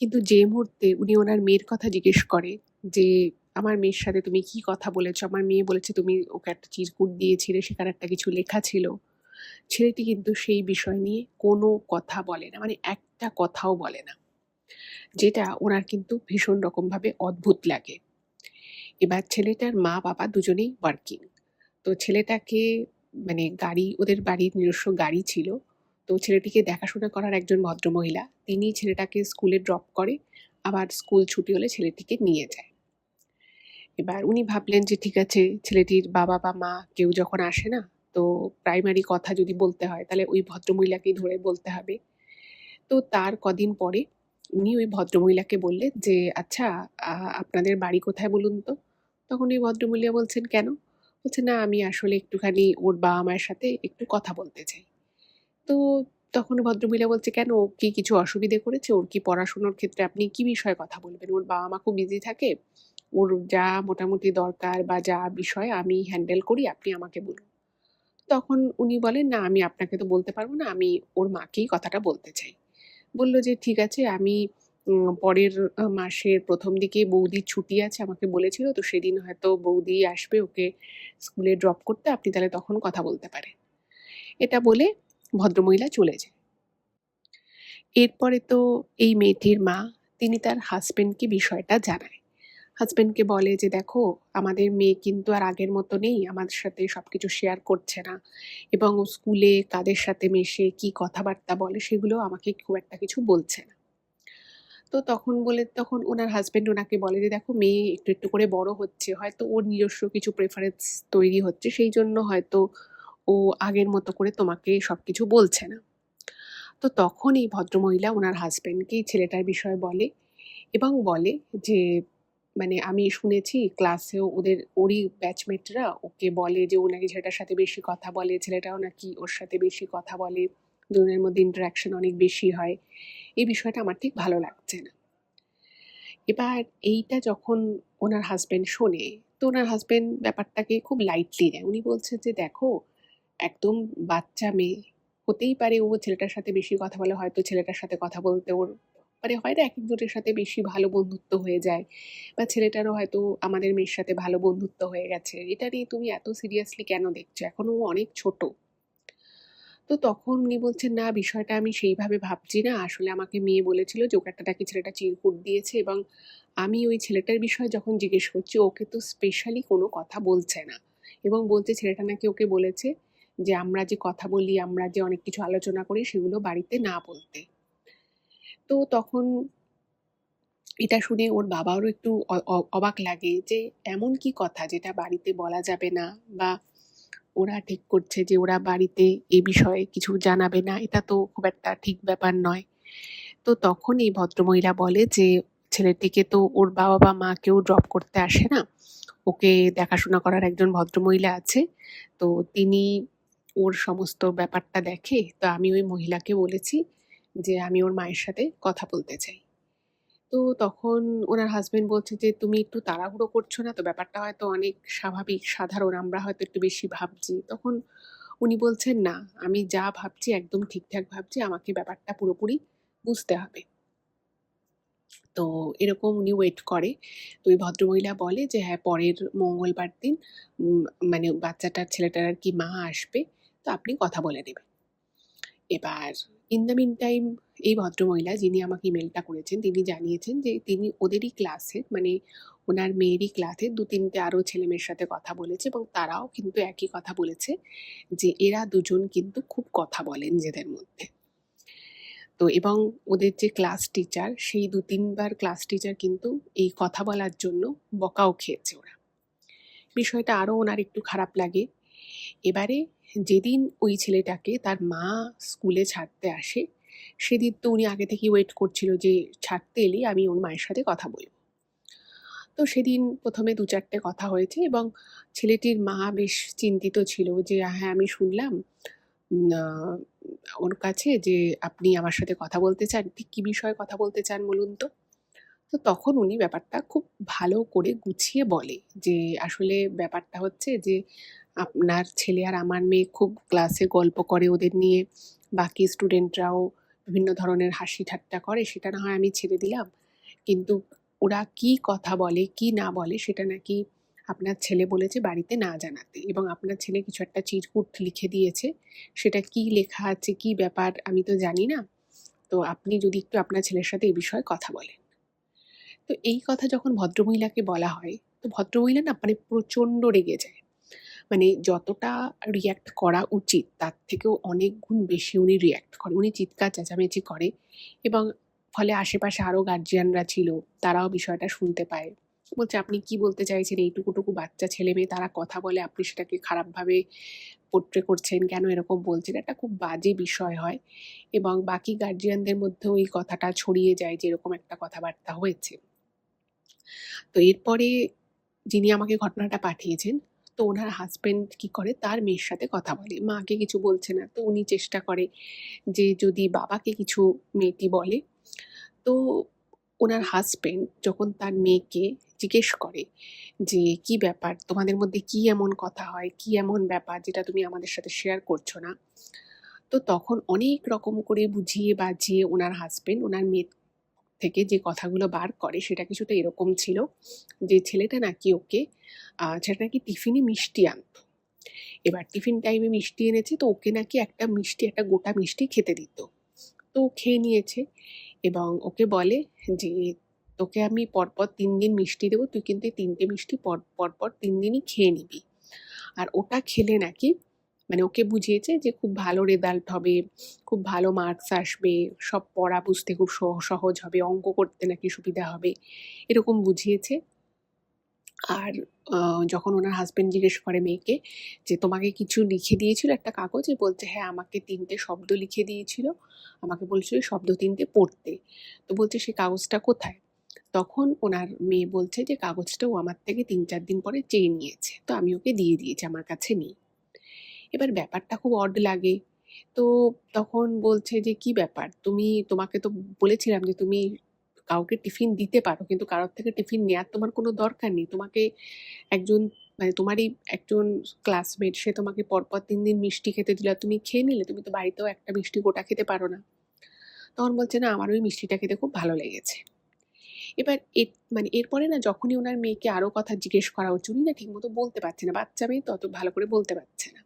কিন্তু যে মুহূর্তে উনি ওনার মেয়ের কথা জিজ্ঞেস করে যে, "আমার মেয়ের সাথে তুমি কি কথা বলেছ?" আমার মেয়ে বলেছে, "তুমি ওকে একটা চিরকুট দিয়েছিলে, সেখানে একটা কিছু লেখা ছিল।" ছেলেটি কিন্তু সেই বিষয় নিয়ে কোনো কথা বলে না। মানে একটা কথাও বলে না। যেটা ওনার কিন্তু ভীষণ রকমভাবে অদ্ভুত লাগে। এবার ছেলেটার মা-বাবা দুজনেই ওয়ার্কিং। তো ছেলেটাকে মানে ওদের বাড়ির নিজস্ব গাড়ি ছিল। তো ছেলেটিকে দেখাশোনা করার একজন ভদ্রমহিলা, তিনি ছেলেটাকে স্কুলে ড্রপ করে, আবার স্কুল ছুটি হলে ছেলেটিকে নিয়ে যায়। এবার উনি ভাবলেন যে ঠিক আছে, ছেলেটির বাবা বা মা কেউ যখন আসে না, তো প্রাইমারি কথা যদি বলতে হয় তাহলে ওই ভদ্রমহিলাকেই ধরে বলতে হবে। তো তার কদিন পরে উনি ওই ভদ্রমহিলাকে বললেন যে, "আচ্ছা, আপনাদের বাড়ি কোথায় বলুন তো?" তখন ওই ভদ্রমহিলা বলছেন, "কেন?" বলছে, "না, আমি আসলে একটুখানি ওর বাবা-মায়ের সাথে একটু কথা বলতে চাই।" তো তখন ভদ্রমহিলা বলছে, "কেন? ও কি কিছু অসুবিধে করেছে? ওর কি পড়াশোনার ক্ষেত্রে আপনি কি বিষয়ে কথা বলবেন? ওর বাবা-মা খুব বিজি থাকে। ওর যা মোটামুটি দরকার বা যা বিষয় আমি হ্যান্ডেল করি, আপনি আমাকে বলুন।" তখন উনি বলেন, "না, আমি আপনাকে তো বলতে পারব না। আমি ওর মাকেই কথাটা বলতে চাই।" বলল যে, "ঠিক আছে, আমি পরের মাসের ১ম দিকেই বৌদির ছুটি আছে, আমাকে বলেছিল। তো সেদিন হয়তো বৌদি আসবে ওকে স্কুলে ড্রপ করতে। আপনি তাহলে তখন কথা বলতে পারেন।" এটা বলে ভদ্রমহিলা চলে যায়। এরপরে তো এই মেয়েটির মা, তিনি তার হাসব্যান্ডকে বিষয়টা জানায়। হাসব্যান্ডকে বলে যে, "দেখো, আমাদের মেয়ে কিন্তু আর আগের মতো নেই। আমাদের সাথে সবকিছু শেয়ার করছে না, এবং ও স্কুলে কাদের সাথে মেশে, কি কথাবার্তা বলে সেগুলো আমাকে খুব একটা কিছু বলছে না।" তো তখন ওনার হাসব্যান্ড ওনাকে বলে যে, "দেখো মেয়ে একটু, একটু করে বড় হচ্ছে। হয়তো ওর নিজস্ব কিছু প্রেফারেন্স তৈরি হচ্ছে। সেই জন্য হয়তো ও আগের মতো করে তোমাকে সবকিছু বলছে না।" তো তখন এই ভদ্রমহিলা ওনার হাসব্যান্ডকে এই ছেলেটার বিষয়ে বলে এবং বলে যে, মানে আমি শুনেছি ক্লাসেও ওরই ব্যাচমেটরা ওকে বলে যে ও নাকি ছেলেটার সাথে বেশি কথা বলে, ছেলেটাও নাকি ওর সাথে বেশি কথা বলে। দুজনের মধ্যে ইন্টারেকশন অনেক বেশি হয়। এই বিষয়টা আমার ঠিক ভালো লাগছে না। এবার এইটা যখন ওনার হাসব্যান্ড শোনে, তো ওনার হাসব্যান্ড ব্যাপারটাকে খুব লাইটলি নেয়। উনি বলছেন যে, "দেখো, একদম বাচ্চা মেয়ে। হতেই পারে ও ছেলেটার সাথে বেশি কথা বলে। হয়তো ছেলেটার সাথে কথা বলতে ওর মানে হয় না একেকজনের সাথে বেশি ভালো বন্ধুত্ব হয়ে যায়। বা ছেলেটারও হয়তো আমাদের মেয়ের সাথে ভালো বন্ধুত্ব হয়ে গেছে। এটা নিয়ে তুমি এত সিরিয়াসলি কেন দেখছো? এখনো ও অনেক ছোট।" তো তখন উনি বলছেন, "না, বিষয়টা আমি সেইভাবে ভাবছি না। আসলে আমাকে মেয়ে বলেছিল যে ওকে একটা নাকি ছেলেটা চিরকুট দিয়েছে এবং আমি ওই ছেলেটার বিষয়ে যখন জিজ্ঞেস করছি ওকে তো স্পেশালি কোনো কথা বলছে না। এবং বলছে ছেলেটা নাকি ওকে বলেছে যে আমরা যে কথা বলি, আমরা যে অনেক কিছু আলোচনা করি সেগুলো বাড়িতে না বলতে।" তো তখন এটা শুনে ওর বাবারও একটু অ অ অবাক লাগে যে এমন কি কথা যেটা বাড়িতে বলা যাবে না, বা ওরা ঠিক করছে যে ওরা বাড়িতে এ বিষয়ে কিছু জানাবে না। এটা তো খুব একটা ঠিক ব্যাপার নয়। তো তখন এই ভদ্রমহিলা বলে যে, "ছেলেটিকে তো ওর বাবা বা মা কেউ ড্রপ করতে আসে না। ওকে দেখাশোনা করার একজন ভদ্রমহিলা আছে। তো তিনি ওর সমস্ত ব্যাপারটা দেখে। তো আমি ওই মহিলাকে বলেছি যে আমি ওর মায়ের সাথে কথা বলতে চাই।" তো তখন ওনার হাসব্যান্ড বলছে যে, "তুমি একটু তাড়াহুড়ো করছো না তো? ব্যাপারটা হয়তো অনেক স্বাভাবিক, সাধারণ। আমরা হয়তো একটু বেশি ভাবছি।" তখন উনি বলছেন, "না, আমি যা ভাবছি একদম ঠিকঠাক ভাবছি। আমাকে ব্যাপারটা পুরোপুরি বুঝতে হবে।" তো এরকম উনি ওয়েট করে। তো ওই ভদ্রমহিলা বলে যে, "হ্যাঁ, পরের মঙ্গলবার দিন উম মানে ছেলেটার আরকি মা আসবে। তো আপনি কথা বলে নেবেন।" এবার ইন দ্য মিন টাইম এই ভদ্রমহিলা যিনি আমাকে ইমেইলটা করেছেন তিনি জানিয়েছেন যে তিনি ওদেরই ক্লাসের মানে ওনার মেয়েরই ক্লাসের ২-৩ টে আরো ছেলেমেয়ের সাথে কথা বলেছে এবং তারাও কিন্তু একই কথা বলেছে যে এরা দুজন কিন্তু খুব কথা বলে নিজেদের মধ্যে। তো এবং ওদের যে ক্লাস টিচার সেই ২-৩ বার ক্লাস টিচার কিন্তু এই কথা বলার জন্য বকাও খেয়েছে ওরা। বিষয়টা আরো ওনার একটু খারাপ লাগে। এবারে যেদিন ওই ছেলেটাকে তার মা স্কুলে ছাড়তে আসে, সেদিন তো উনি আগে থেকেই ওয়েট করছিল যে ছাড়তে এলেই আমি ওর মায়ের সাথে কথা বলব। তো সেদিন ১ম এ ২-৪ টে কথা হয়েছে এবং ছেলেটির মা বেশ চিন্তিত ছিল যে, "হ্যাঁ, আমি শুনলাম আ ওর কাছে যে আপনি আমার সাথে কথা বলতে চান। ঠিক কী বিষয়ে কথা বলতে চান বলুন তো?" তো তখন উনি ব্যাপারটা খুব ভালো করে গুছিয়ে বলে যে, "আসলে ব্যাপারটা হচ্ছে যে আপনার ছেলে আর আমার মেয়ে খুব ক্লাসে গল্প করে ওদের নিয়ে। বাকি স্টুডেন্টরাও বিভিন্ন ধরনের হাসি ঠাট্টা করে, সেটা না হয় আমি ছেড়ে দিলাম। কিন্তু ওরা কী কথা বলে, কী না বলে সেটা নাকি আপনার ছেলে বলেছে বাড়িতে না জানাতে এবং আপনার ছেলে কিছু একটা চিরকুট লিখে দিয়েছে। সেটা কী লেখা আছে, কী ব্যাপার আমি তো জানি না। তো আপনি যদি একটু আপনার ছেলের সাথে এ বিষয়ে কথা বলেন।" তো এই কথা যখন ভদ্রমহিলাকে বলা হয়, তো ভদ্রমহিলা না মানে প্রচণ্ড রেগে যায়। মানে যতটা রিঅ্যাক্ট করা উচিত তার থেকেও অনেক গুণ বেশি উনি রিঅ্যাক্ট করে। উনি চিৎকার চেঁচামেচি করে এবং ফলে আশেপাশে আরো গার্জিয়ানরা ছিল, তারাও বিষয়টা শুনতে পায়। বলছে, "আপনি কি বলতে চাইছেন? এইটুকু বাচ্চা ছেলেমেয়ে তারা কথা বলে, আপনি সেটাকে খারাপভাবে পোট্রে করছেন। কেন এরকম বলছেন?" একটা খুব বাজে বিষয় হয় এবং বাকি গার্জিয়ানদের মধ্যেও এই কথাটা ছড়িয়ে যায় যে এরকম একটা কথাবার্তা হয়েছে। তো এরপরে যিনি আমাকে ঘটনাটা পাঠিয়েছেন, তো ওনার হাসব্যান্ড কি করে তার মেয়ের সাথে কথা বলে। মাকে কিছু বলছে না। তো উনি চেষ্টা করে যে যদি বাবাকে কিছু মেয়েটি বলে। তো ওনার হাসব্যান্ড যখন তার মেয়েকে জিজ্ঞেস করে যে, "কি ব্যাপার? তোমাদের মধ্যে কি এমন কথা হয়? কি এমন ব্যাপার যেটা তুমি আমাদের সাথে শেয়ার করছো না?" তো তখন অনেক রকম করে বুঝিয়ে বাঝিয়ে ওনার হাসব্যান্ড ওনার মেয়ের থেকে যে কথাগুলো বার করে সেটা কিছুটা এরকম ছিল যে ছেলেটা নাকি ছেলেটা নাকি টিফিনে মিষ্টি আনতো। এবার টিফিন টাইমে মিষ্টি এনেছে তো ওকে নাকি একটা গোটা মিষ্টি খেতে দিত। তো ও খেয়ে নিয়েছে এবং ওকে বলে যে, "তোকে আমি পরপর ৩ দিন মিষ্টি দেবো। তুই কিন্তু এই ৩ টে মিষ্টি পরপর ৩ দিনই খেয়ে নিবি। আর ওটা খেলে নাকি মানে ওকে বুঝিয়েছে যে খুব ভালো রেজাল্ট হবে, খুব ভালো মার্কস আসবে, সব পড়া বুঝতে খুব সহজ হবে, অঙ্ক করতে নাকি সুবিধা হবে, এরকম বুঝিয়েছে। আর যখন ওনার হাসব্যান্ড জিজ্ঞেস করে মেয়েকে যে, "তোমাকে কিছু লিখে দিয়েছিল একটা কাগজে?" বলছে, "হ্যাঁ, আমাকে ৩ টে শব্দ লিখে দিয়েছিল। আমাকে বলেছিল শব্দ ৩ টে পড়তে।" তো বলছে, "সেই কাগজটা কোথায়?" তখন ওনার মেয়ে বলছে যে, "কাগজটা ও আমার থেকে ৩-৪ দিন পরে চেয়ে নিয়েছে। তো আমি ওকে দিয়ে দিয়েছি, আমার কাছে নেই।" এবার ব্যাপারটা খুব অড লাগে। তো তখন বলছে যে, "কি ব্যাপার? তোমাকে তো বলেছিলাম যে তুমি কাউকে টিফিন দিতে পারো, কিন্তু কারোর থেকে টিফিন নেয়ার তোমার কোনো দরকার নেই। তোমাকে একজন মানে তোমারই একজন ক্লাসমেট, সে তোমাকে পরপর ৩ দিন মিষ্টি খেতে দিল, আর তুমি খেয়ে নিলে? তুমি তো বাড়িতেও একটা মিষ্টি গোটা খেতে পারো না।" তখন বলছে, "না, আমার ওই মিষ্টিটা খেতে খুব ভালো লেগেছে।" এবার মানে এরপরে না, যখনই ওনার মেয়েকে আরো কথা জিজ্ঞেস করা হচ্ছে, উনি না ঠিকমতো বলতে পারছে না। বাচ্চা মেয়ে তো, অত ভালো করে বলতে পারছে না।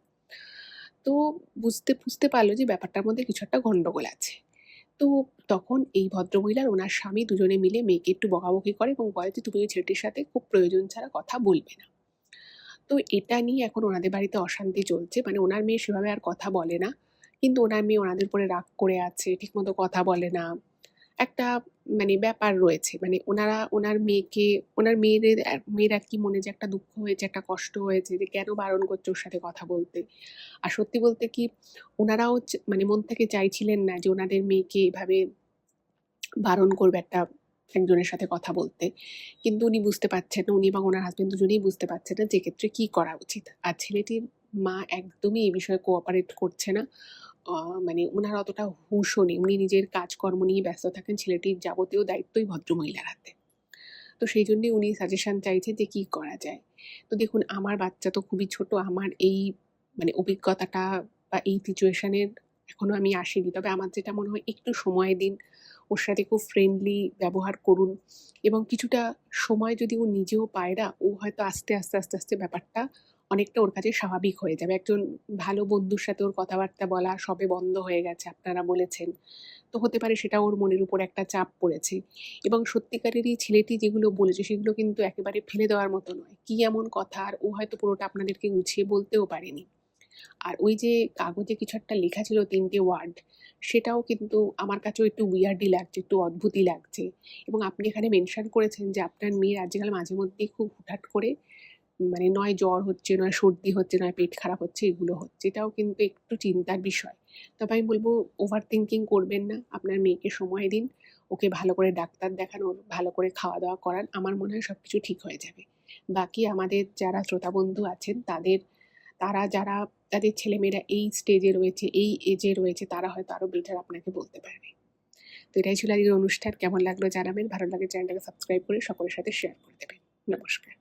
তো বুঝতে পারল যে ব্যাপারটার মধ্যে কিছু একটা গন্ডগোল আছে। তো তখন এই ভদ্রমহিলা আর ওনার স্বামী দুজনে মিলে মেয়েকে একটু বকাবকি করে এবং বলে যে, "তুমি ওই ছেলেটির সাথে খুব প্রয়োজন ছাড়া কথা বলবে না।" তো এটা নিয়ে এখন ওনাদের বাড়িতে অশান্তি চলছে। মানে ওনার মেয়ে সেভাবে আর কথা বলে না। কিন্তু ওনার মেয়ে ওনাদের উপরে রাগ করে আছে, ঠিকমতো কথা বলে না। একটা মানে ব্যাপার রয়েছে। মানে ওনার মেয়েকে, ওনার মেয়ের আর কি মনে যে একটা দুঃখ হয়েছে, একটা কষ্ট হয়েছে যে কেন বারণ করছে ওর সাথে কথা বলতে। আর সত্যি বলতে কি, ওনারাও মানে মন থেকে চাইছিলেন না যে ওনাদের মেয়েকে এভাবে বারণ করবে একজনের সাথে কথা বলতে। কিন্তু উনি বুঝতে পারছেন না, উনি এবং ওনার হাসব্যান্ড দুজনেই বুঝতে পারছেন না যে এক্ষেত্রে কি করা উচিত। আর ছেলেটির মা একদমই এই বিষয়ে কোঅপারেট করছে না। মানে উনার অতটা হুঁশও নেই। উনি নিজের কাজকর্ম নিয়ে ব্যস্ত থাকেন। ছেলেটির যাবতীয় দায়িত্বই ভদ্রমহিলার হাতে। তো সেই জন্যই উনি সাজেশন চাইছে যে কি করা যায়। তো দেখুন, আমার বাচ্চা তো খুবই ছোট। আমার এই মানে অভিজ্ঞতাটা বা এই সিচুয়েশন এর এখনো আমি আসিনি। তবে আমার যেটা মনে হয়, একটু সময় দিন। ওর সাথে খুব ফ্রেন্ডলি ব্যবহার করুন এবং কিছুটা সময় যদি ও নিজেও পায় না, ও হয়তো আস্তে আস্তে ব্যাপারটা অনেকটা ওর কাছে স্বাভাবিক হয়ে যাবে। একজন ভালো বন্ধুর সাথে ওর কথাবার্তা বলা সবে বন্ধ হয়ে গেছে, আপনারা বলেছেন। তো হতে পারে সেটা ওর মনের উপর একটা চাপ পড়েছে। এবং সত্যিকারেরই ছেলেটি যেগুলো বলেছে সেগুলো কিন্তু একেবারে ফেলে দেওয়ার মতো নয়। কি এমন কথা, আর ও হয়তো পুরোটা আপনাদেরকে গুছিয়ে বলতেও পারেনি। আর ওই যে কাগজে কিছু একটা লেখা ছিল ৩ টে ওয়ার্ড, সেটাও কিন্তু আমার কাছেও একটু উইয়ার্ডই লাগছে, একটু অদ্ভুতই লাগছে। এবং আপনি এখানে মেনশন করেছেন যে আপনার মেয়ের আজকাল মাঝে মধ্যেই খুব হুটহাট করে মানে নয় জ্বর হচ্ছে, নয় সর্দি হচ্ছে, নয় পেট খারাপ হচ্ছে, এগুলো হচ্ছে। এটাও কিন্তু একটু চিন্তার বিষয়। তবে আমি বলব, ওভার থিংকিং করবেন না। আপনার মেয়েকে সময় দিন। ওকে ভালো করে ডাক্তার দেখান, ওর ভালো করে খাওয়া-দাওয়া করান। আমার মনে হয় সবকিছু ঠিক হয়ে যাবে। বাকি আমাদের যারা শ্রোতা বন্ধু আছেন তারা যারা তাদের ছেলেমেয়েরা এই স্টেজে রয়েছে, এই এজে রয়েছে, তারা হয়তো আরো বেটার আপনাকে বলতে পারবে। তো এটাই ছিল আজকের অনুষ্ঠান। কেমন লাগলো জানাবেন। ভালো লাগলে চ্যানেলটাকে সাবস্ক্রাইব করে সকলের সাথে শেয়ার করে দেবেন। নমস্কার।